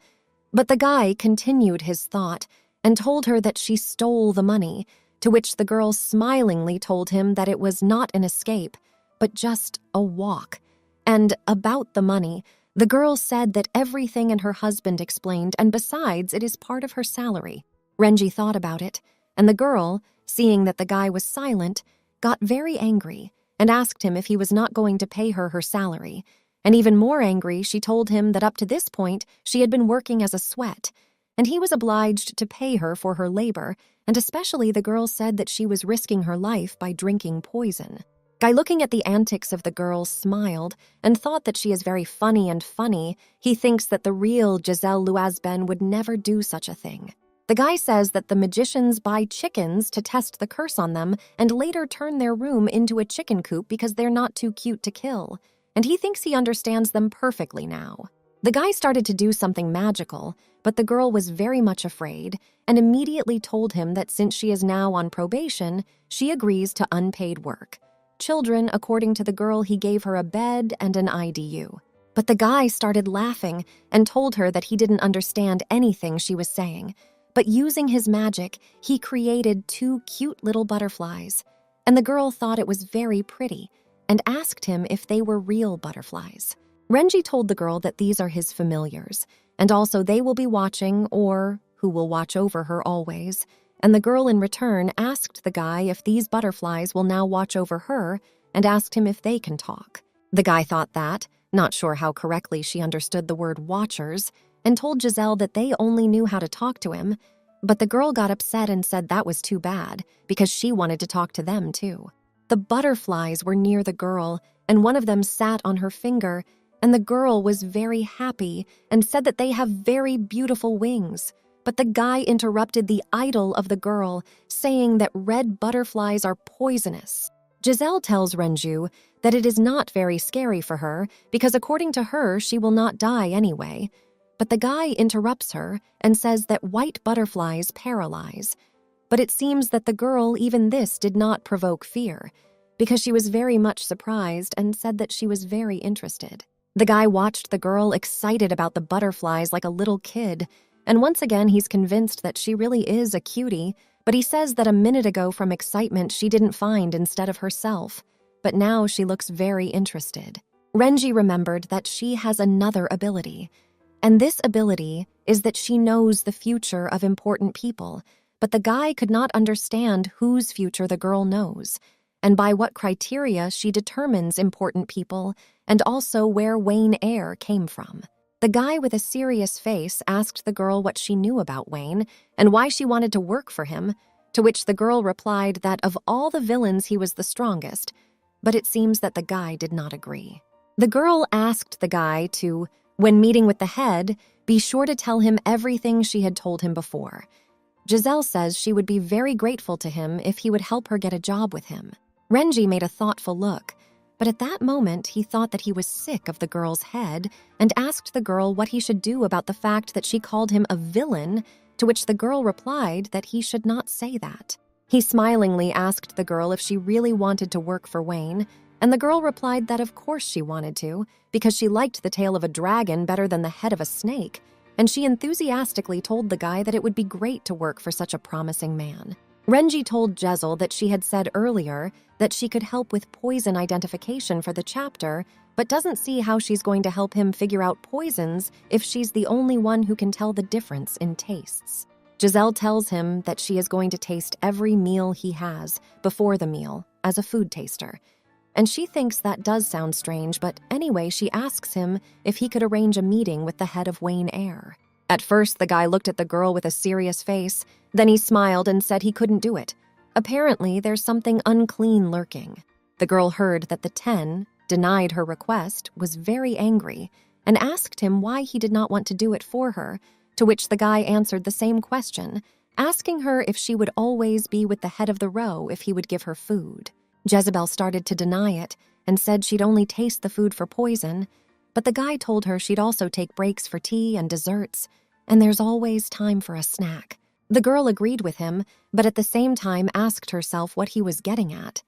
but the guy continued his thought and told her that she stole the money, to which the girl smilingly told him that it was not an escape, but just a walk. And about the money, the girl said that everything and her husband explained, and besides, it is part of her salary. Renji thought about it, and the girl, seeing that the guy was silent, got very angry and asked him if he was not going to pay her salary. And even more angry, she told him that up to this point, she had been working as a sweat, and he was obliged to pay her for her labor, and especially the girl said that she was risking her life by drinking poison. Guy, looking at the antics of the girl, smiled and thought that she is very funny and funny. He thinks that the real Giselle Luazben would never do such a thing. The guy says that the magicians buy chickens to test the curse on them and later turn their room into a chicken coop because they're not too cute to kill, and he thinks he understands them perfectly now. The guy started to do something magical, but the girl was very much afraid and immediately told him that since she is now on probation, she agrees to unpaid work. Children, according to the girl, he gave her a bed and an IDU. But the guy started laughing and told her that he didn't understand anything she was saying, but using his magic, he created 2 cute little butterflies, and the girl thought it was very pretty and asked him if they were real butterflies. Renji told the girl that these are his familiars, and also they will be watching, or who will watch over her always, and the girl in return asked the guy if these butterflies will now watch over her and asked him if they can talk. The guy thought that, not sure how correctly she understood the word watchers, and told Giselle that they only knew how to talk to him, but the girl got upset and said that was too bad because she wanted to talk to them too. The butterflies were near the girl, and one of them sat on her finger, and the girl was very happy and said that they have very beautiful wings. But the guy interrupted the idol of the girl, saying that red butterflies are poisonous. Giselle tells Renju that it is not very scary for her because according to her, she will not die anyway. But the guy interrupts her and says that white butterflies paralyze. But it seems that the girl, even this, did not provoke fear because she was very much surprised and said that she was very interested. The guy watched the girl excited about the butterflies like a little kid, and once again he's convinced that she really is a cutie, but he says that a minute ago from excitement she didn't find instead of herself, but now she looks very interested. Renji remembered that she has another ability, and this ability is that she knows the future of important people, but the guy could not understand whose future the girl knows, and by what criteria she determines important people, and also where Wayne Eyre came from. The guy with a serious face asked the girl what she knew about Wayne and why she wanted to work for him, to which the girl replied that of all the villains he was the strongest, but it seems that the guy did not agree. The girl asked the guy to, when meeting with the head, be sure to tell him everything she had told him before. Giselle says she would be very grateful to him if he would help her get a job with him. Renji made a thoughtful look, but at that moment he thought that he was sick of the girl's head and asked the girl what he should do about the fact that she called him a villain, to which the girl replied that he should not say that. He smilingly asked the girl if she really wanted to work for Wayne, and the girl replied that of course she wanted to, because she liked the tail of a dragon better than the head of a snake, and she enthusiastically told the guy that it would be great to work for such a promising man. Renji told Giselle that she had said earlier that she could help with poison identification for the chapter, but doesn't see how she's going to help him figure out poisons if she's the only one who can tell the difference in tastes. Giselle tells him that she is going to taste every meal he has before the meal as a food taster, and she thinks that does sound strange, but anyway she asks him if he could arrange a meeting with the head of Wayne Eyre. At first, the guy looked at the girl with a serious face, then he smiled and said he couldn't do it. Apparently, there's something unclean lurking. The girl heard that the 10 denied her request, was very angry, and asked him why he did not want to do it for her, to which the guy answered the same question, asking her if she would always be with the head of the row if he would give her food. Jezebel started to deny it and said she'd only taste the food for poison, but the guy told her she'd also take breaks for tea and desserts, and there's always time for a snack. The girl agreed with him, but at the same time asked herself what he was getting at.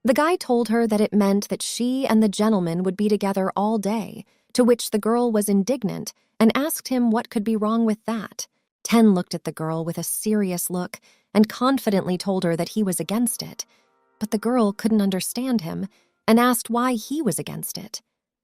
The guy told her that it meant that she and the gentleman would be together all day, to which the girl was indignant and asked him what could be wrong with that. Ten looked at the girl with a serious look and confidently told her that he was against it, but the girl couldn't understand him and asked why he was against it.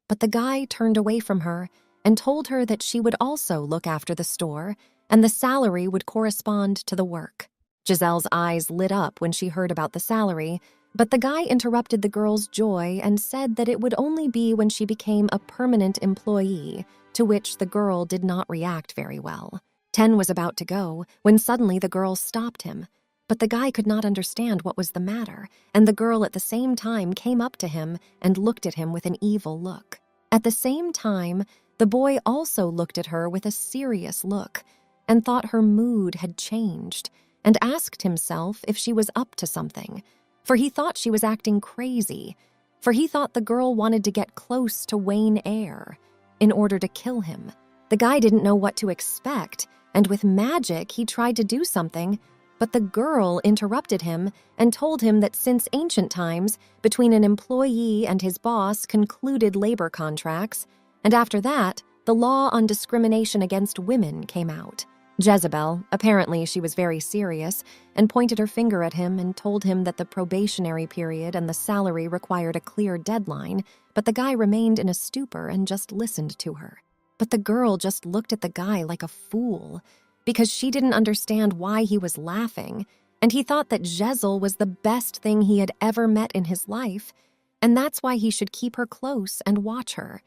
But the guy turned away from her and told her that she would also look after the store and the salary would correspond to the work. Giselle's eyes lit up when she heard about the salary, but the guy interrupted the girl's joy and said that it would only be when she became a permanent employee, to which the girl did not react very well. Ten was about to go when suddenly the girl stopped him, but the guy could not understand what was the matter, and the girl at the same time came up to him and looked at him with an evil look. At the same time, the boy also looked at her with a serious look and thought her mood had changed and asked himself if she was up to something, for he thought she was acting crazy, for he thought the girl wanted to get close to Wayne Eyre in order to kill him. The guy didn't know what to expect, and with magic he tried to do something, but the girl interrupted him and told him that since ancient times, between an employee and his boss concluded labor contracts, and after that, the law on discrimination against women came out. Jezebel, apparently she was very serious, and pointed her finger at him and told him that the probationary period and the salary required a clear deadline, but the guy remained in a stupor and just listened to her. But the girl just looked at the guy like a fool, because she didn't understand why he was laughing, and he thought that Jezel was the best thing he had ever met in his life, and that's why he should keep her close and watch her.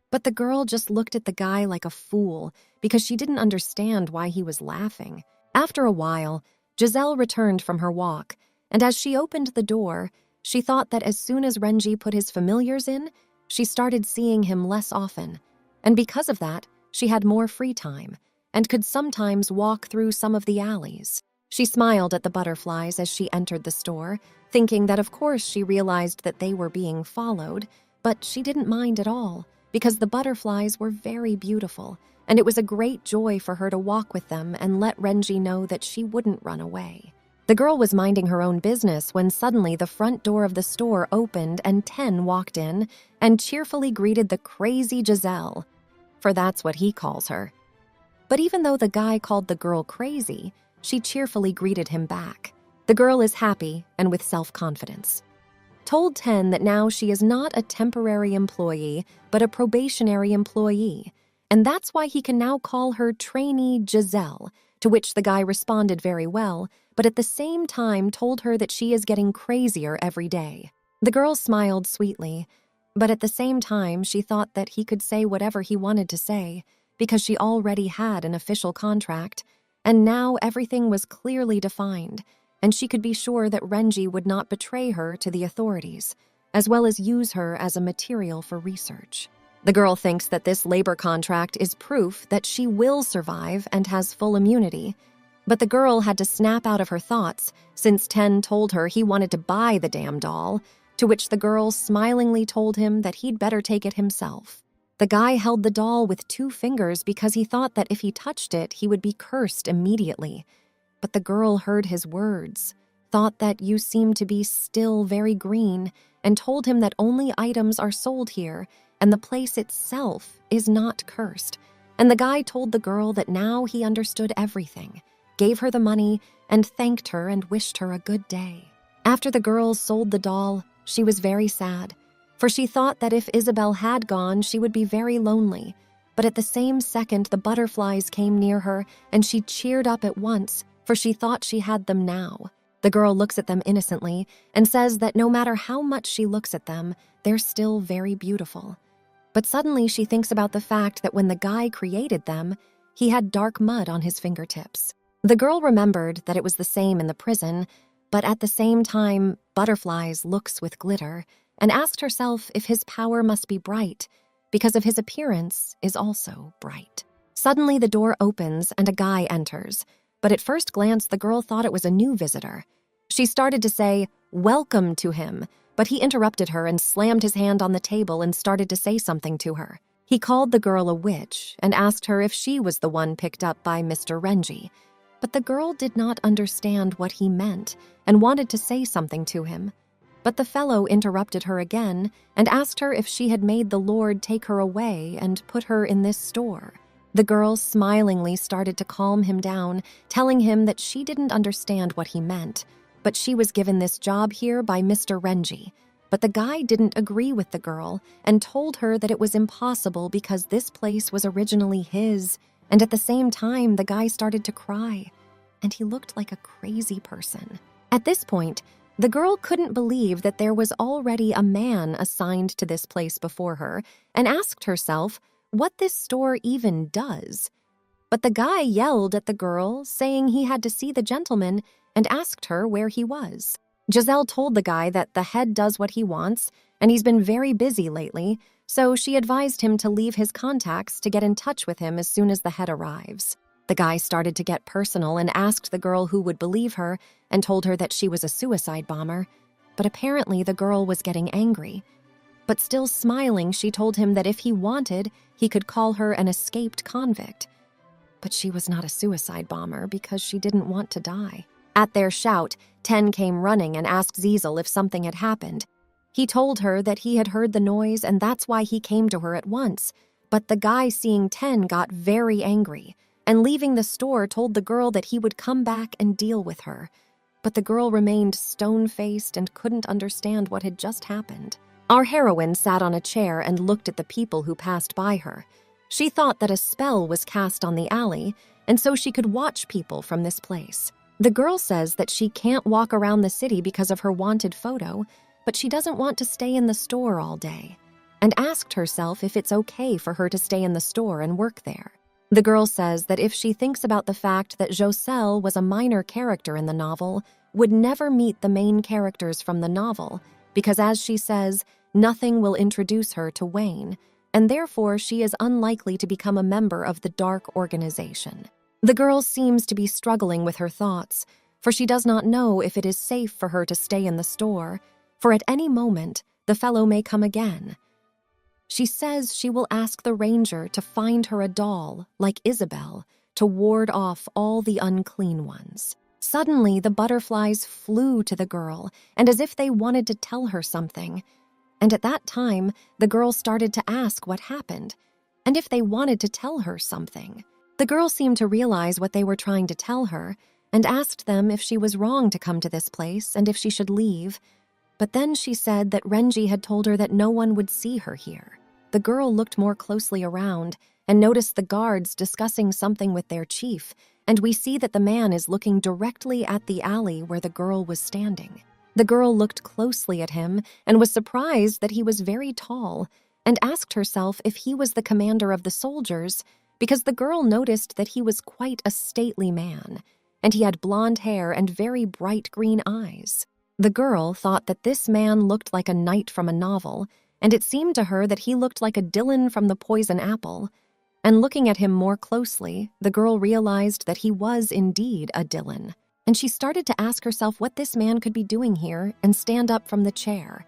But the girl just looked at the guy like a fool because she didn't understand why he was laughing. After a while, Giselle returned from her walk, and as she opened the door, she thought that as soon as Renji put his familiars in, she started seeing him less often, and because of that, she had more free time and could sometimes walk through some of the alleys. She smiled at the butterflies as she entered the store, thinking that of course she realized that they were being followed, but she didn't mind at all because the butterflies were very beautiful, and it was a great joy for her to walk with them and let Renji know that she wouldn't run away. The girl was minding her own business when suddenly the front door of the store opened and Ten walked in and cheerfully greeted the crazy Giselle, for that's what he calls her. But even though the guy called the girl crazy, she cheerfully greeted him back. The girl is happy and with self-confidence. Told Ten that now she is not a temporary employee, but a probationary employee, and that's why he can now call her trainee Giselle, to which the guy responded very well, but at the same time told her that she is getting crazier every day. The girl smiled sweetly, but at the same time she thought that he could say whatever he wanted to say, because she already had an official contract, and now everything was clearly defined, and she could be sure that Renji would not betray her to the authorities, as well as use her as a material for research. The girl thinks that this labor contract is proof that she will survive and has full immunity, but the girl had to snap out of her thoughts since Ten told her he wanted to buy the damn doll, to which the girl smilingly told him that he'd better take it himself. The guy held the doll with 2 fingers because he thought that if he touched it, he would be cursed immediately. But the girl heard his words, thought that you seem to be still very green, and told him that only items are sold here, and the place itself is not cursed. And the guy told the girl that now he understood everything, gave her the money, and thanked her and wished her a good day. After the girls sold the doll, she was very sad, for she thought that if Isabel had gone, she would be very lonely. But at the same second, the butterflies came near her, and she cheered up at once, for she thought she had them now. The girl looks at them innocently and says that no matter how much she looks at them, they're still very beautiful. But suddenly she thinks about the fact that when the guy created them, he had dark mud on his fingertips. The girl remembered that it was the same in the prison, but at the same time, butterflies looks with glitter, and asked herself if his power must be bright, because of his appearance is also bright. Suddenly the door opens and a guy enters, but at first glance the girl thought it was a new visitor. She started to say, "Welcome" to him, but he interrupted her and slammed his hand on the table and started to say something to her. He called the girl a witch and asked her if she was the one picked up by Mr. Renji, but the girl did not understand what he meant and wanted to say something to him. But the fellow interrupted her again and asked her if she had made the Lord take her away and put her in this store. The girl smilingly started to calm him down, telling him that she didn't understand what he meant, but she was given this job here by Mr. Renji. But the guy didn't agree with the girl and told her that it was impossible because this place was originally his, and at the same time the guy started to cry, and he looked like a crazy person. At this point, the girl couldn't believe that there was already a man assigned to this place before her and asked herself what this store even does. But the guy yelled at the girl, saying he had to see the gentleman and asked her where he was. Giselle told the guy that the head does what he wants, and he's been very busy lately, so she advised him to leave his contacts to get in touch with him as soon as the head arrives. The guy started to get personal and asked the girl who would believe her and told her that she was a suicide bomber, but apparently the girl was getting angry. But still smiling, she told him that if he wanted, he could call her an escaped convict. But she was not a suicide bomber because she didn't want to die. At their shout, Ten came running and asked Ziesel if something had happened. He told her that he had heard the noise and that's why he came to her at once. But the guy, seeing Ten, got very angry, and leaving the store told the girl that he would come back and deal with her. But the girl remained stone-faced and couldn't understand what had just happened. Our heroine sat on a chair and looked at the people who passed by her. She thought that a spell was cast on the alley, and so she could watch people from this place. The girl says that she can't walk around the city because of her wanted photo, but she doesn't want to stay in the store all day, and asked herself if it's okay for her to stay in the store and work there. The girl says that if she thinks about the fact that Joselle was a minor character in the novel, would never meet the main characters from the novel, because as she says, nothing will introduce her to Wayne, and therefore she is unlikely to become a member of the dark organization. The girl seems to be struggling with her thoughts, for she does not know if it is safe for her to stay in the store, for at any moment, the fellow may come again. She says she will ask the ranger to find her a doll, like Isabel, to ward off all the unclean ones. Suddenly, the butterflies flew to the girl, and as if they wanted to tell her something. And at that time, the girl started to ask what happened, and if they wanted to tell her something. The girl seemed to realize what they were trying to tell her, and asked them if she was wrong to come to this place and if she should leave. But then she said that Renji had told her that no one would see her here. The girl looked more closely around and noticed the guards discussing something with their chief, and we see that the man is looking directly at the alley where the girl was standing. The girl looked closely at him and was surprised that he was very tall, and asked herself if he was the commander of the soldiers, because the girl noticed that he was quite a stately man, and he had blonde hair and very bright green eyes. The girl thought that this man looked like a knight from a novel, and it seemed to her that he looked like a Dylan from the Poison Apple. And looking at him more closely, the girl realized that he was indeed a Dylan, and she started to ask herself what this man could be doing here and stand up from the chair.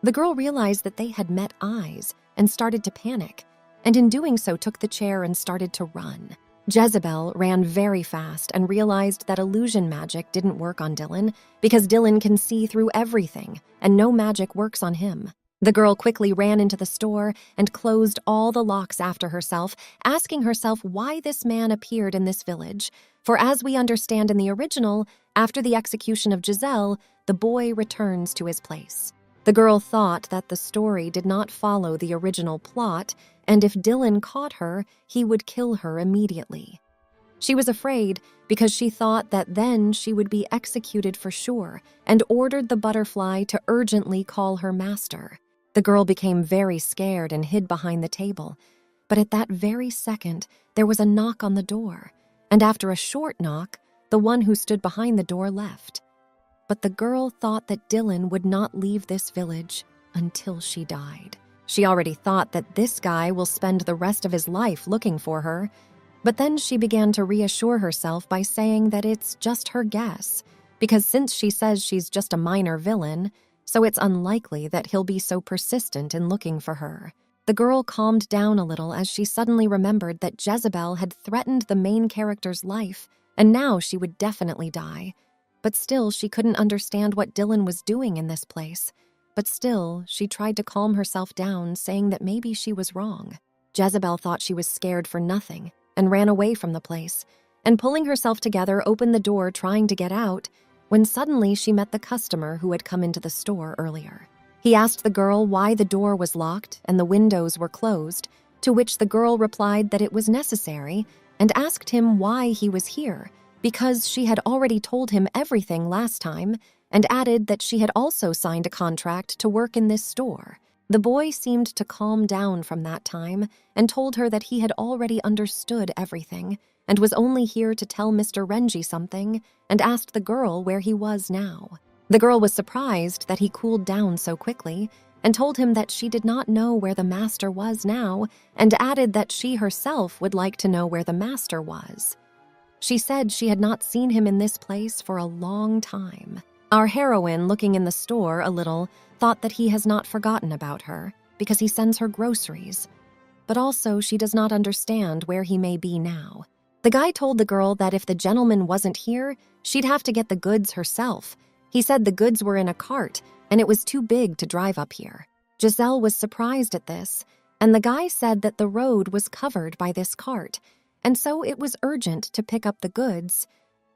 The girl realized that they had met eyes and started to panic, and in doing so took the chair and started to run. Jezebel ran very fast and realized that illusion magic didn't work on Dylan because Dylan can see through everything and no magic works on him. The girl quickly ran into the store and closed all the locks after herself, asking herself why this man appeared in this village. For as we understand in the original, after the execution of Giselle, the boy returns to his place. The girl thought that the story did not follow the original plot, and if Dylan caught her, he would kill her immediately. She was afraid because she thought that then she would be executed for sure, and ordered the butterfly to urgently call her master. The girl became very scared and hid behind the table, but at that very second, there was a knock on the door, and after a short knock, the one who stood behind the door left. But the girl thought that Dylan would not leave this village until she died. She already thought that this guy will spend the rest of his life looking for her, but then she began to reassure herself by saying that it's just her guess, because since she says she's just a minor villain, so it's unlikely that he'll be so persistent in looking for her. The girl calmed down a little as she suddenly remembered that Jezebel had threatened the main character's life, and now she would definitely die. But still, she couldn't understand what Dylan was doing in this place. But still, she tried to calm herself down, saying that maybe she was wrong. Jezebel thought she was scared for nothing and ran away from the place, and pulling herself together, opened the door trying to get out, when suddenly she met the customer who had come into the store earlier. He asked the girl why the door was locked and the windows were closed, to which the girl replied that it was necessary, and asked him why he was here, because she had already told him everything last time, and added that she had also signed a contract to work in this store. The boy seemed to calm down from that time and told her that he had already understood everything and was only here to tell Mr. Renji something, and asked the girl where he was now. The girl was surprised that he cooled down so quickly and told him that she did not know where the master was now, and added that she herself would like to know where the master was. She said she had not seen him in this place for a long time. Our heroine, looking in the store a little, thought that he has not forgotten about her because he sends her groceries. But also she does not understand where he may be now. The guy told the girl that if the gentleman wasn't here, she'd have to get the goods herself. He said the goods were in a cart and it was too big to drive up here. Giselle was surprised at this, and the guy said that the road was covered by this cart, and so it was urgent to pick up the goods.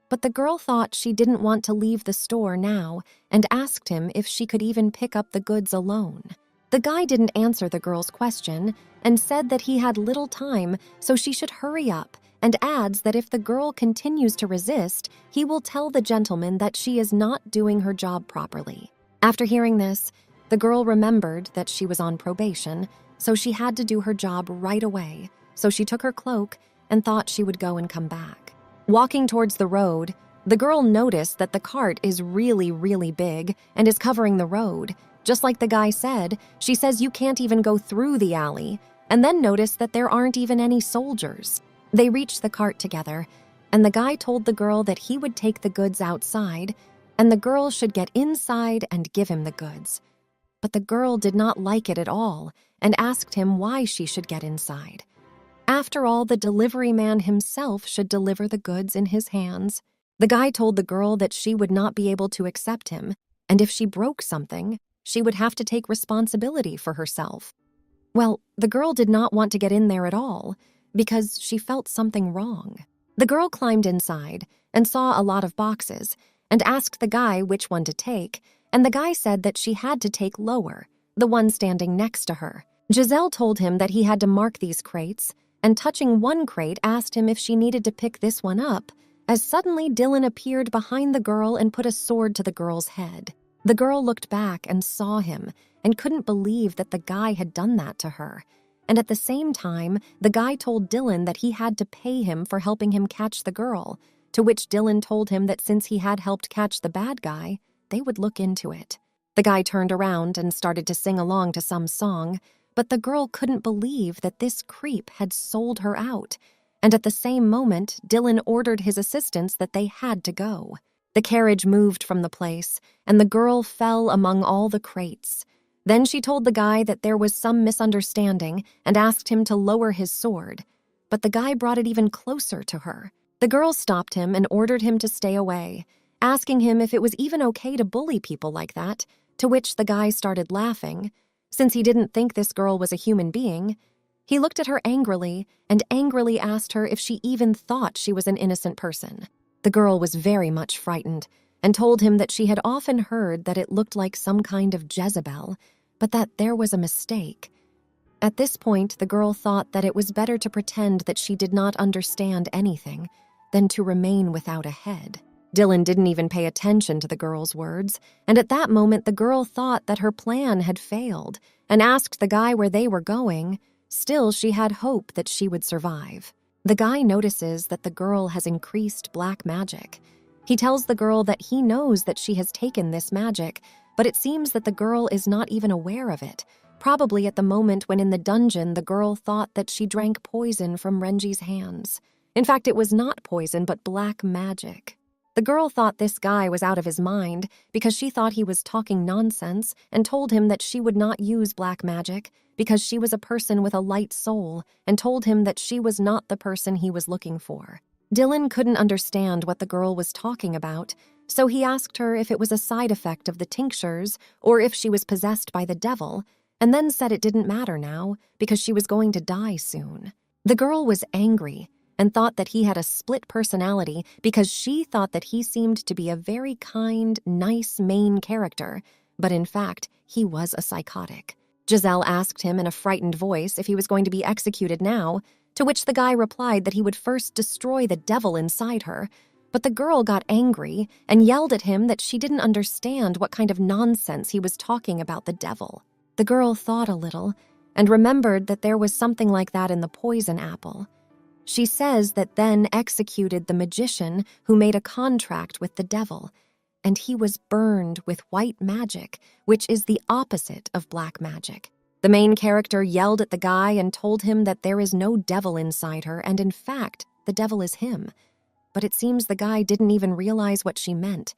But the girl thought she didn't want to leave the store now and asked him if she could even pick up the goods alone. The guy didn't answer the girl's question and said that he had little time, so she should hurry up and adds that if the girl continues to resist, he will tell the gentleman that she is not doing her job properly. After hearing this, the girl remembered that she was on probation, so she had to do her job right away, so she took her cloak and thought she would go and come back. Walking towards the road, the girl noticed that the cart is really, really big and is covering the road. Just like the guy said, she says you can't even go through the alley, and then noticed that there aren't even any soldiers. They reached the cart together, and the guy told the girl that he would take the goods outside, and the girl should get inside and give him the goods. But the girl did not like it at all and asked him why she should get inside. After all, the delivery man himself should deliver the goods in his hands. The guy told the girl that she would not be able to accept him, and if she broke something, she would have to take responsibility for herself. Well, the girl did not want to get in there at all because she felt something wrong. The girl climbed inside and saw a lot of boxes and asked the guy which one to take, and the guy said that she had to take lower, the one standing next to her. Giselle told him that he had to mark these crates, and touching one crate asked him if she needed to pick this one up, as suddenly Dylan appeared behind the girl and put a sword to the girl's head. The girl looked back and saw him and couldn't believe that the guy had done that to her. And at the same time, the guy told Dylan that he had to pay him for helping him catch the girl, to which Dylan told him that since he had helped catch the bad guy, they would look into it. The guy turned around and started to sing along to some song, but the girl couldn't believe that this creep had sold her out. And at the same moment, Dylan ordered his assistants that they had to go. The carriage moved from the place, and the girl fell among all the crates. Then she told the guy that there was some misunderstanding and asked him to lower his sword. But the guy brought it even closer to her. The girl stopped him and ordered him to stay away, asking him if it was even okay to bully people like that, to which the guy started laughing. Since he didn't think this girl was a human being, he looked at her angrily and angrily asked her if she even thought she was an innocent person. The girl was very much frightened and told him that she had often heard that it looked like some kind of Jezebel, but that there was a mistake. At this point, the girl thought that it was better to pretend that she did not understand anything than to remain without a head. Dylan didn't even pay attention to the girl's words, and at that moment the girl thought that her plan had failed and asked the guy where they were going. Still, she had hope that she would survive. The guy notices that the girl has increased black magic. He tells the girl that he knows that she has taken this magic, but it seems that the girl is not even aware of it, probably at the moment when in the dungeon the girl thought that she drank poison from Renji's hands. In fact, it was not poison, but black magic. The girl thought this guy was out of his mind because she thought he was talking nonsense and told him that she would not use black magic because she was a person with a light soul and told him that she was not the person he was looking for. Dylan couldn't understand what the girl was talking about, so he asked her if it was a side effect of the tinctures or if she was possessed by the devil, and then said it didn't matter now because she was going to die soon. The girl was angry and thought that he had a split personality because she thought that he seemed to be a very kind, nice main character, but in fact, he was a psychotic. Giselle asked him in a frightened voice if he was going to be executed now, to which the guy replied that he would first destroy the devil inside her, but the girl got angry and yelled at him that she didn't understand what kind of nonsense he was talking about the devil. The girl thought a little and remembered that there was something like that in the poison apple. She says that then executed the magician who made a contract with the devil, and he was burned with white magic, which is the opposite of black magic. The main character yelled at the guy and told him that there is no devil inside her, and in fact, the devil is him. But it seems the guy didn't even realize what she meant,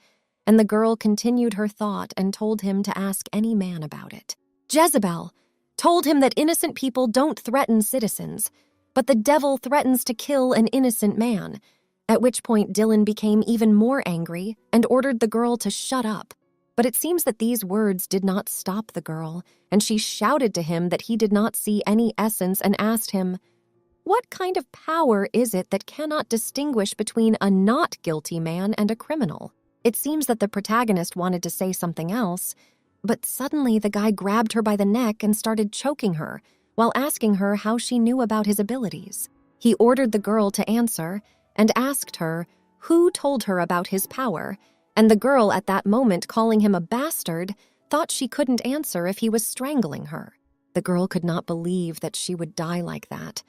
and the girl continued her thought and told him to ask any man about it. Jezebel told him that innocent people don't threaten citizens, but the devil threatens to kill an innocent man, at which point Dylan became even more angry and ordered the girl to shut up. But it seems that these words did not stop the girl, and she shouted to him that he did not see any essence and asked him, "What kind of power is it that cannot distinguish between a not guilty man and a criminal?" It seems that the protagonist wanted to say something else, but suddenly the guy grabbed her by the neck and started choking her, while asking her how she knew about his abilities. He ordered the girl to answer and asked her who told her about his power, and the girl at that moment, calling him a bastard, thought she couldn't answer if he was strangling her. The girl could not believe that she would die like that.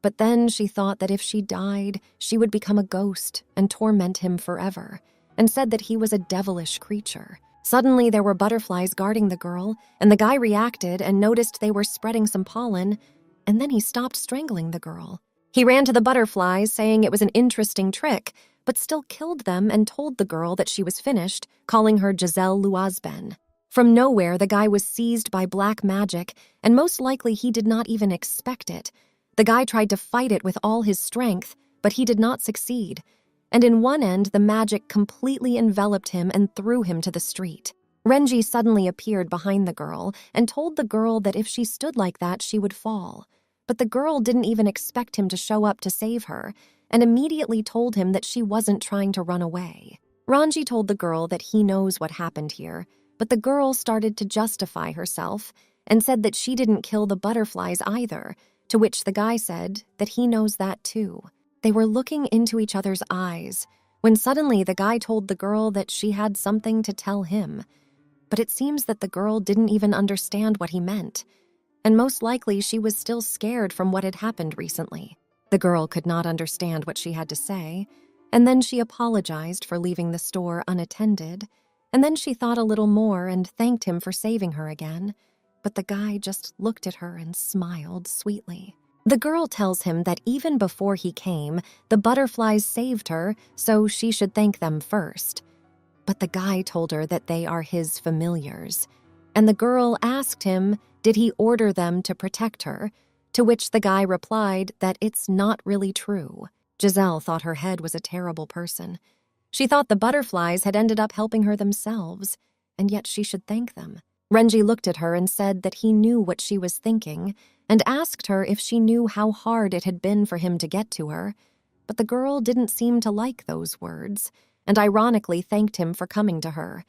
But then she thought that if she died, she would become a ghost and torment him forever, and said that he was a devilish creature. Suddenly, there were butterflies guarding the girl, and the guy reacted and noticed they were spreading some pollen, and then he stopped strangling the girl. He ran to the butterflies, saying it was an interesting trick, but still killed them and told the girl that she was finished, calling her Giselle Luazben. From nowhere, the guy was seized by black magic, and most likely he did not even expect it. The guy tried to fight it with all his strength, but he did not succeed. And in one end, the magic completely enveloped him and threw him to the street. Renji suddenly appeared behind the girl and told the girl that if she stood like that, she would fall. But the girl didn't even expect him to show up to save her, and immediately told him that she wasn't trying to run away. Ranji told the girl that he knows what happened here, but the girl started to justify herself and said that she didn't kill the butterflies either, to which the guy said that he knows that too. They were looking into each other's eyes when suddenly the guy told the girl that she had something to tell him. But it seems that the girl didn't even understand what he meant, and most likely she was still scared from what had happened recently. The girl could not understand what she had to say, and then she apologized for leaving the store unattended, and then she thought a little more and thanked him for saving her again, but the guy just looked at her and smiled sweetly. The girl tells him that even before he came, the butterflies saved her, so she should thank them first. But the guy told her that they are his familiars, and the girl asked him, did he order them to protect her, to which the guy replied that it's not really true. Giselle thought her head was a terrible person. She thought the butterflies had ended up helping her themselves, and yet she should thank them. Renji looked at her and said that he knew what she was thinking, and asked her if she knew how hard it had been for him to get to her. But the girl didn't seem to like those words, and ironically thanked him for coming to her.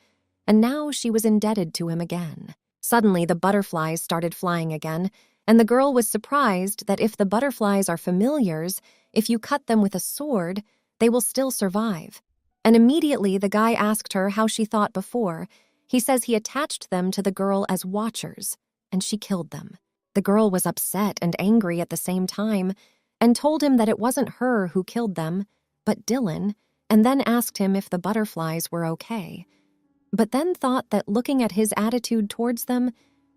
And now she was indebted to him again. Suddenly, the butterflies started flying again, and the girl was surprised that if the butterflies are familiars, if you cut them with a sword, they will still survive. And immediately the guy asked her how she thought before. He says he attached them to the girl as watchers, and she killed them. The girl was upset and angry at the same time, and told him that it wasn't her who killed them, but Dylan, and then asked him if the butterflies were okay. But then thought that looking at his attitude towards them,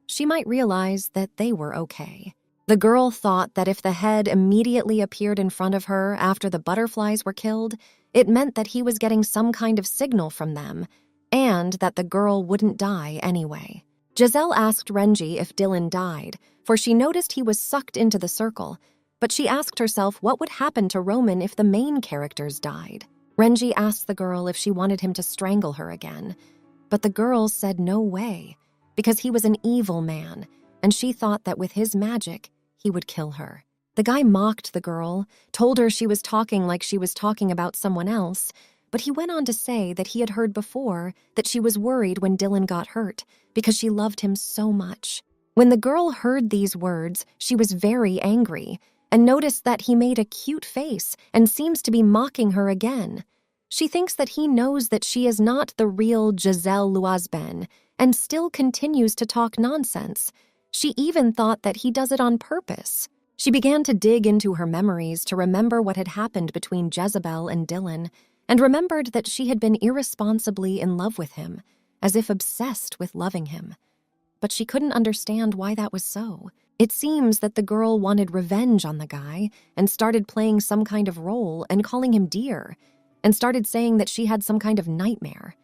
she might realize that they were okay. The girl thought that if the head immediately appeared in front of her after the butterflies were killed, it meant that he was getting some kind of signal from them, and that the girl wouldn't die anyway. Giselle asked Renji if Dylan died, for she noticed he was sucked into the circle, but she asked herself what would happen to Roman if the main characters died. Renji asked the girl if she wanted him to strangle her again, but the girl said no way, because he was an evil man, and she thought that with his magic, he would kill her. The guy mocked the girl, told her she was talking like she was talking about someone else, but he went on to say that he had heard before that she was worried when Dylan got hurt because she loved him so much. When the girl heard these words, she was very angry and noticed that he made a cute face and seems to be mocking her again. She thinks that he knows that she is not the real Giselle Luazben and still continues to talk nonsense. She even thought that he does it on purpose. She began to dig into her memories to remember what had happened between Jezebel and Dylan, and remembered that she had been irresponsibly in love with him, as if obsessed with loving him. But she couldn't understand why that was so. It seems that the girl wanted revenge on the guy and started playing some kind of role and calling him dear, and started saying that she had some kind of nightmare.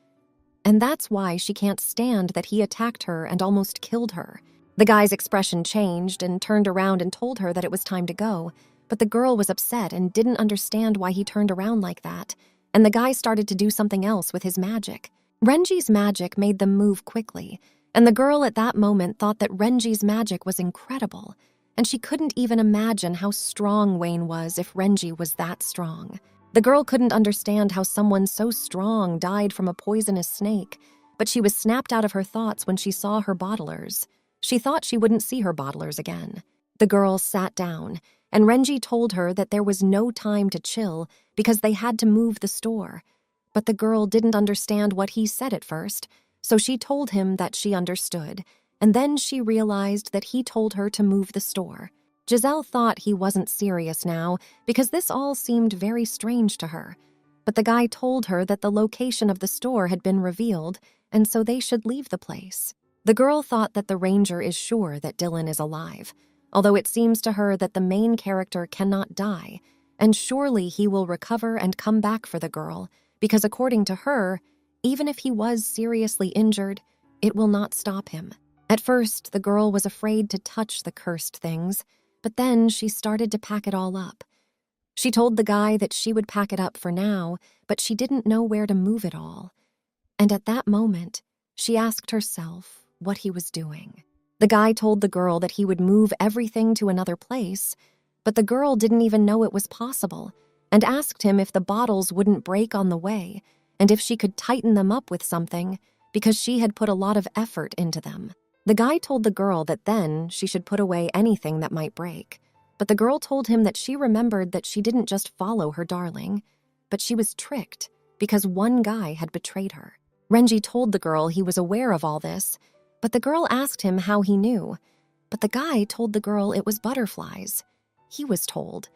And that's why she can't stand that he attacked her and almost killed her. The guy's expression changed and turned around and told her that it was time to go, but the girl was upset and didn't understand why he turned around like that, and the guy started to do something else with his magic. Renji's magic made them move quickly, and the girl at that moment thought that Renji's magic was incredible, and she couldn't even imagine how strong Wayne was if Renji was that strong. The girl couldn't understand how someone so strong died from a poisonous snake, but she was snapped out of her thoughts when she saw her bottlers. She thought she wouldn't see her bottlers again. The girl sat down, and Renji told her that there was no time to chill because they had to move the store. But the girl didn't understand what he said at first, so she told him that she understood, and then she realized that he told her to move the store. Giselle thought he wasn't serious now because this all seemed very strange to her. But the guy told her that the location of the store had been revealed, and so they should leave the place. The girl thought that the ranger is sure that Dylan is alive, although it seems to her that the main character cannot die, and surely he will recover and come back for the girl, because according to her, even if he was seriously injured, it will not stop him. At first, the girl was afraid to touch the cursed things, but then she started to pack it all up. She told the guy that she would pack it up for now, but she didn't know where to move it all. And at that moment, she asked herself what he was doing. The guy told the girl that he would move everything to another place, but the girl didn't even know it was possible, and asked him if the bottles wouldn't break on the way, and if she could tighten them up with something, because she had put a lot of effort into them. The guy told the girl that then she should put away anything that might break, but the girl told him that she remembered that she didn't just follow her darling, but she was tricked because one guy had betrayed her. Renji told the girl he was aware of all this, but the girl asked him how he knew, but the guy told the girl it was butterflies. He was told,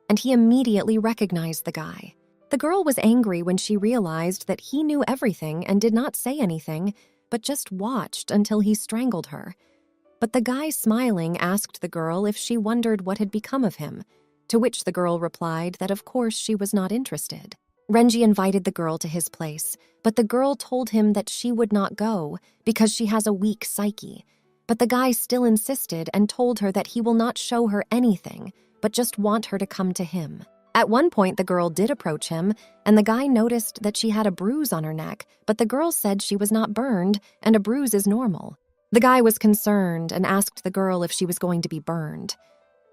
and he immediately recognized the guy. The girl was angry when she realized that he knew everything and did not say anything, but just watched until he strangled her. But the guy, smiling, asked the girl if she wondered what had become of him, to which the girl replied that of course she was not interested. Renji invited the girl to his place, but the girl told him that she would not go because she has a weak psyche. But the guy still insisted and told her that he will not show her anything, but just want her to come to him. At one point, the girl did approach him, and the guy noticed that she had a bruise on her neck, but the girl said she was not burned, and a bruise is normal. The guy was concerned and asked the girl if she was going to be burned.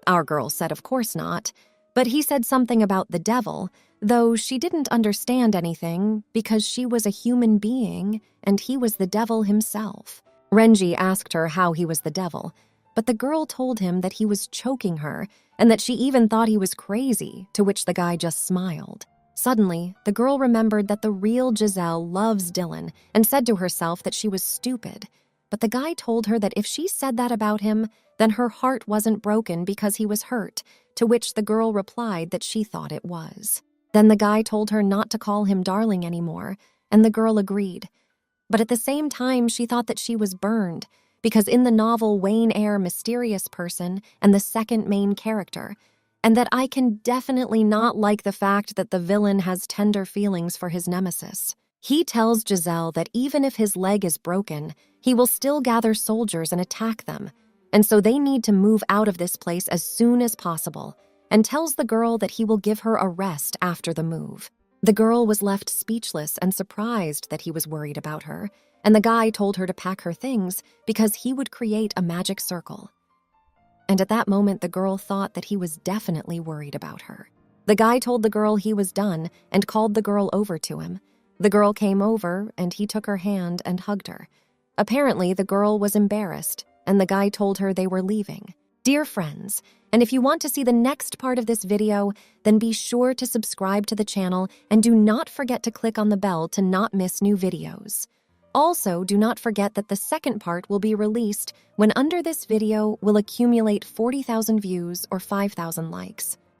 Our girl said of course not, but he said something about the devil, though she didn't understand anything because she was a human being and he was the devil himself. Renji asked her how he was the devil, but the girl told him that he was choking her and that she even thought he was crazy, to which the guy just smiled. Suddenly, the girl remembered that the real Giselle loves Dylan and said to herself that she was stupid. But the guy told her that if she said that about him, then her heart wasn't broken because he was hurt, to which the girl replied that she thought it was. Then the guy told her not to call him darling anymore, and the girl agreed. But at the same time, she thought that she was burned, because in the novel Wayne Eyre, mysterious person and the second main character, and that I can definitely not like the fact that the villain has tender feelings for his nemesis. He tells Giselle that even if his leg is broken, he will still gather soldiers and attack them, and so they need to move out of this place as soon as possible, and tells the girl that he will give her a rest after the move. The girl was left speechless and surprised that he was worried about her, and the guy told her to pack her things because he would create a magic circle. And at that moment, the girl thought that he was definitely worried about her. The guy told the girl he was done and called the girl over to him. The girl came over, and he took her hand and hugged her. Apparently, the girl was embarrassed, and the guy told her they were leaving. Dear friends, and if you want to see the next part of this video, then be sure to subscribe to the channel and do not forget to click on the bell to not miss new videos. Also, do not forget that the second part will be released when under this video will accumulate 40,000 views or 5,000 likes.